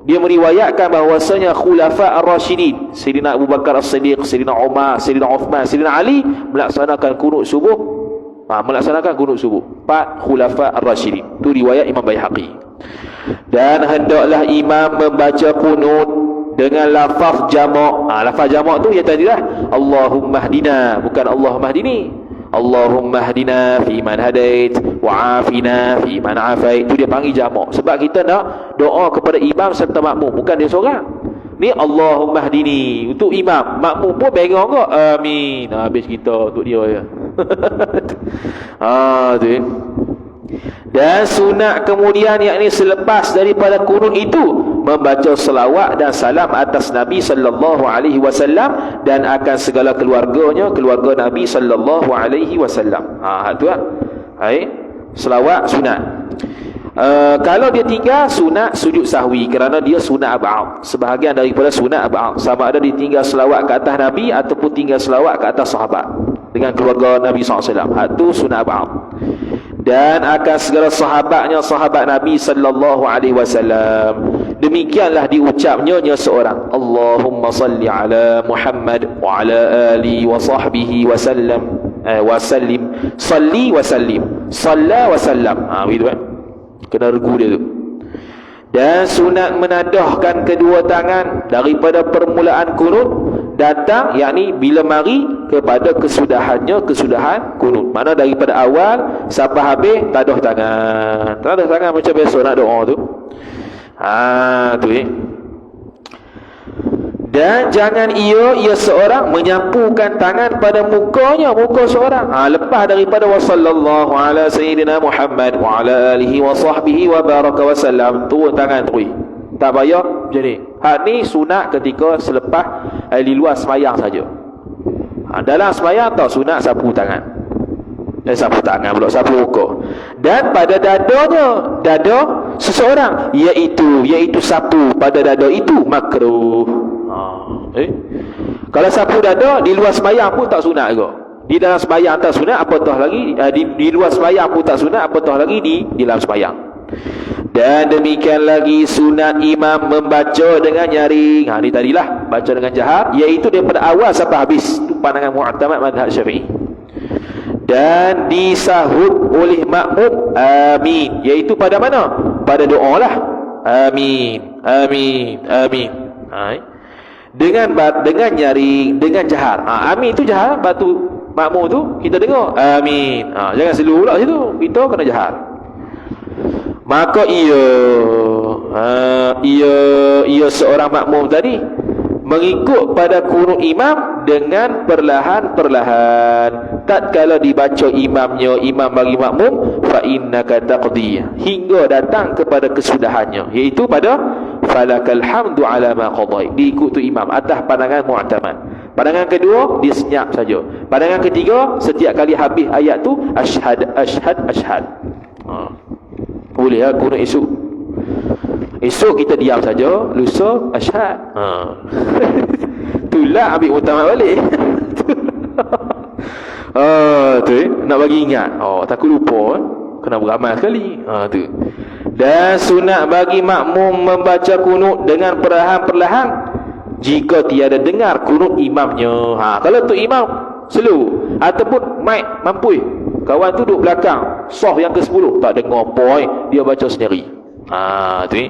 S1: dia meriwayatkan bahawasanya khulafa ar-rasyidin, Sayyidina Abu Bakar As-Siddiq, Sayyidina Umar, Sayyidina Uthman, Sayyidina Ali melaksanakan kunut subuh. Melaksanakan kunut subuh. 4 khulafa ar-rasyidin. Itu riwayat Imam Baihaqi. Dan hendaklah imam membaca kunut dengan lafaz jamak. Lafaz jamak tu ya tadilah Allahumma hdina, bukan Allahumma hdini. Allahumma hdina fi man hadait wa afina fi man afait. Itu dia panggil jamak. Sebab kita nak doa kepada imam serta makmum, bukan dia seorang. Ni Allahumma hdini untuk imam, makmum pun bengong ke amin. Habis kita untuk dia ya. Tu. Dan sunat kemudian yakni selepas daripada kunut itu membaca selawat dan salam atas Nabi sallallahu alaihi wasallam dan akan segala keluarganya, keluarga Nabi sallallahu alaihi wasallam. Tu lah. Selawat sunat. Kalau dia tinggal sunat sujud sahwi kerana dia sunat ab'ad. Sebahagian daripada sunat ab'ad, sama ada dia tinggal selawat ke atas Nabi ataupun tinggal selawat ke atas sahabat dengan keluarga Nabi SAW. Itu sunat ab'ad. Dan akan segala sahabatnya, sahabat Nabi sallallahu alaihi wasallam. Demikianlah diucapnya seorang Allahumma salli ala Muhammad wa ala ali wa sahbihi wa sallam wa sallim. Salli wa sallim, salla wa sallam. Begitu kan, kena regu dia tu. Dan sunat menadahkan kedua tangan daripada permulaan kunut datang, yakni bila mari kepada kesudahan kunut. Mana daripada awal sampai habis tadah tangan. Tadah tangan macam biasa nak doa tu. Tu Dan jangan ia seorang menyapukan tangan pada mukanya, muka seorang. Lepas daripada wa sallallahu ala sayyidina Muhammad wa ala alihi wa sahbihi wa baraka wa sallam, turun tangan terus. Tak payah macam ni. Hak ni sunat ketika selepas di luar sembahyang saja. Dalam sembahyang tak sunat sapu tangan. Sapu tangan pula, sapu muka. Dan pada dada seseorang, iaitu sapu pada dada itu makruh. Kalau sapu dada di luar sembahyang pun tak sunat juga. Di dalam sembahyang tak sunat, apatah lagi di luar sembahyang pun tak sunat, apatah lagi di dalam sembahyang. Dan demikian lagi sunat imam membaca dengan nyaring. Ini tadilah baca dengan jahar, iaitu daripada awal sampai habis. Itu pandangan mu'tamad mazhab Syafi'i. Dan disahut oleh makmum amin, iaitu pada mana? Pada doa lah. Amin, amin, amin. Dengan nyaring, dengan jahar. Amin tu jahar, batu makmum tu kita dengar amin. Jangan seluruh pula situ, kita kena jahar. Maka ia seorang makmum tadi mengikut pada kunut imam dengan perlahan-perlahan. Tatkala dibaca imam bagi makmum, fa innaka taqdi, hingga datang kepada kesudahannya, iaitu pada falakal hamdu ala ma qadai, diikuti imam atas pandangan mu'tamad. Pandangan kedua, dia senyap saja. Pandangan ketiga, setiap kali habis ayat tu asyhad asyhad asyhad. Boleh kunut esok kita diam saja, lusa asyhad. Itulah ambil mu'tamad balik. Tu nak bagi ingat. Takut lupa, kena beramal sekali. Tu. Dan sunat bagi makmum membaca kunut dengan perlahan-perlahan jika tiada dengar kunut imamnya. Kalau tu imam slow ataupun mic mampu, kawan tu duduk belakang soft yang ke-10, tak dengar point, dia baca sendiri. Tu.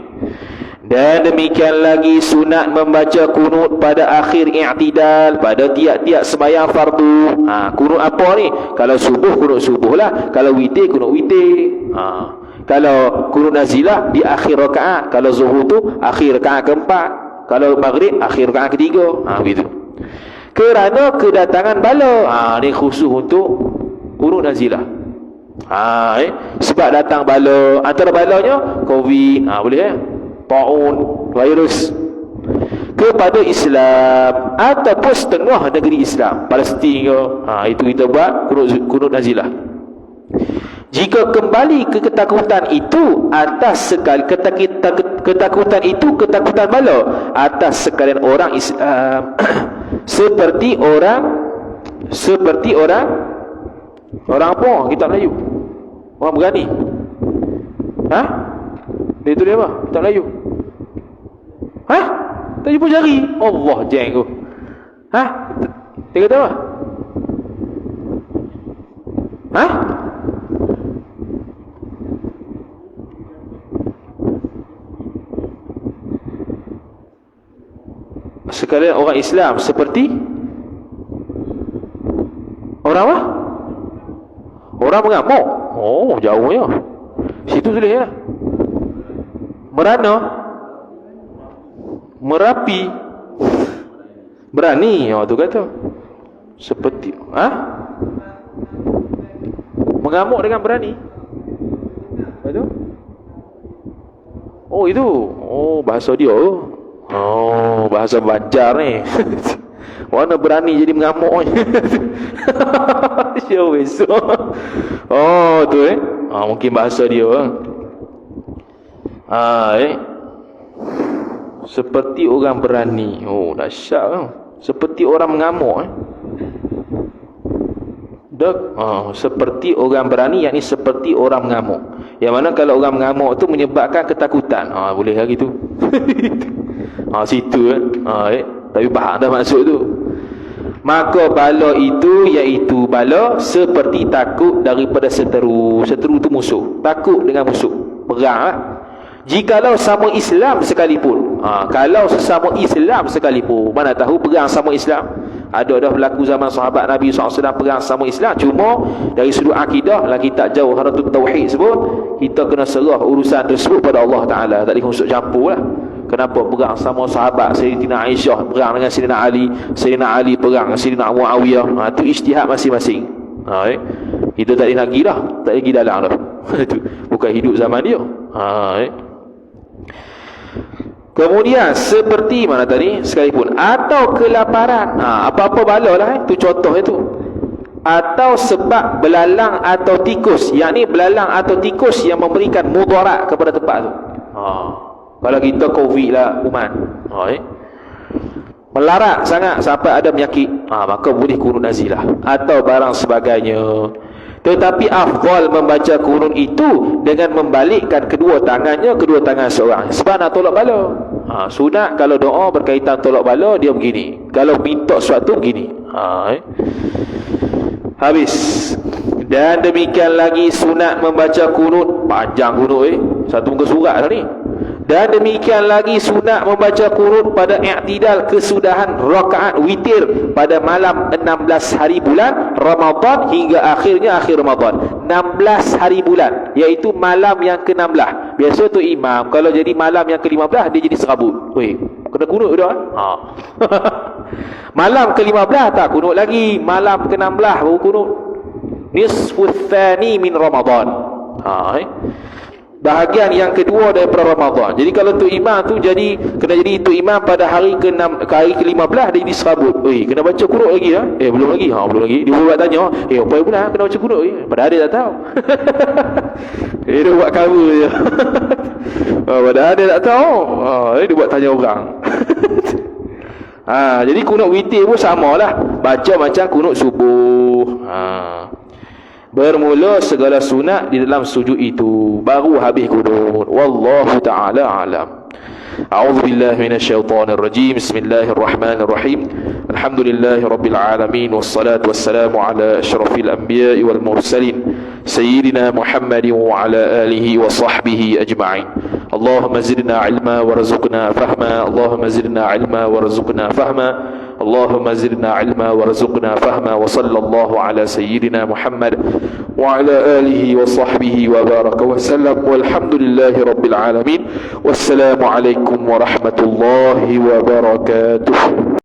S1: Dan demikian lagi sunat membaca kunut pada akhir i'tidal, pada tiap-tiap sembahyang fardu. Kunut apa ni? Kalau subuh, kunut subuh lah. Kalau witir, kunut witir. Kalau kunut nazilah di akhir rakaat. Kalau zuhur tu akhir rakaat keempat. Kalau maghrib akhir rakaat ketiga. Begitu. Kerana kedatangan bala. Ni khusus untuk kunut nazilah. Sebab datang bala, antara balanya COVID, boleh taun, virus kepada Islam ataupun setengah negeri Islam, Palestin ke, itu kita buat kunut nazilah. Jika kembali ke ketakutan itu atas sekali ketakutan itu ketakutan bala atas sekalian orang Islam seperti orang apa? Kitab Melayu. Orang berani. Dia tu dia apa? Kitab Melayu. Tak jumpa jari. Allah jeng tu. Dia kata apa? Sekalian orang Islam seperti orang apa? Orang mengamuk. Jauhnya. Situ tulis ya. Merana, merapi, berani. Tu kata seperti mengamuk dengan berani. Betul? Itu. Bahasa dia. Bahasa Banjar ni. Mana berani jadi mengamuk. Tu mungkin bahasa dia. Seperti orang berani. Dahsyat. Seperti orang mengamuk. Seperti orang berani, yakni seperti orang mengamuk. Yang mana kalau orang mengamuk tu menyebabkan ketakutan. Boleh lagi tu. Situ tapi faham dah maksud tu. Maka bala itu iaitu bala seperti takut daripada seteru. Seteru tu musuh. Takut dengan musuh. Perang lah. Jikalau sama Islam sekalipun. Kalau sesama Islam sekalipun. Mana tahu perang sama Islam. Ada dah berlaku zaman sahabat Nabi SAW perang sama Islam. Cuma dari sudut akidah lagi tak jauh Haratut Tauhid sebut, kita kena serah urusan tersebut pada Allah Ta'ala. Tak boleh masuk campur lah. Kenapa perang sama sahabat Sayyidina Aisyah perang dengan Sayyidina Ali, Sayyidina Ali perang dengan Sayyidina Muawiyah. Itu ijtihad masing-masing. Kita tak boleh nak pergi dah. Tak boleh pergi dalam dah. Itu bukan hidup zaman dia. Kemudian seperti mana tadi sekalipun, atau kelaparan. Apa-apa bala lah. Itu contoh itu. atau sebab belalang atau tikus, yakni belalang atau tikus yang memberikan mudarat kepada tempat tu. Kalau kita COVID lah umat, melarat sangat sampai ada penyakit, maka boleh kunut nazilah atau barang sebagainya. Tetapi afdal membaca kunut itu dengan membalikkan kedua tangannya, kedua tangan seorang, sebab nak tolak bala. Sunat kalau doa berkaitan tolak bala dia begini, kalau minta sesuatu begini. Habis. Dan demikian lagi sunat membaca kunut, panjang kunut satu muka surat lah ni. Dan demikian lagi sunat membaca kunut pada i'tidal kesudahan rakaat witir pada malam 16 hari bulan Ramadan hingga akhirnya akhir Ramadan. 16 hari bulan, iaitu malam yang ke-16. Biasa tu imam kalau jadi malam yang ke-15 dia jadi serabut. Kena kunut dah. Malam ke-15 tak kunut lagi, malam ke-16 baru kunut. Nisful thani min Ramadan. Bahagian yang kedua daripada Ramadan. Jadi kalau tu imam tu jadi kena jadi tu imam pada hari ke-6, hari ke-15 dia jadi serabut. Kena baca kunut lagi belum lagi. Belum lagi. Dia buat tanya, apa pula kena baca kunut padahal dia tak tahu. Dia buat cover je. Padahal dia tak tahu. Dia buat tanya orang. Jadi kunut witir pun samalah. Baca macam kunut subuh. Bermula segala sunat di dalam sujud itu, baru habis kunut. Wallahu ta'ala alam. A'udzu billahi minasyaitonir rajim. Bismillahirrahmanirrahim. Alhamdulillahi rabbil alamin wassalatu wassalamu ala asyrafil anbiya'i wal mursalin sayyidina Muhammadin wa ala alihi wa sahbihi ajma'in. Allahumma zidna ilma warzuqna fahma. Allahumma zidna ilma warzuqna fahma. اللهم زدنا علما وارزقنا فهما وصلى الله على سيدنا محمد وعلى آله وصحبه وبارك وسلم والحمد لله رب العالمين والسلام عليكم ورحمة الله وبركاته.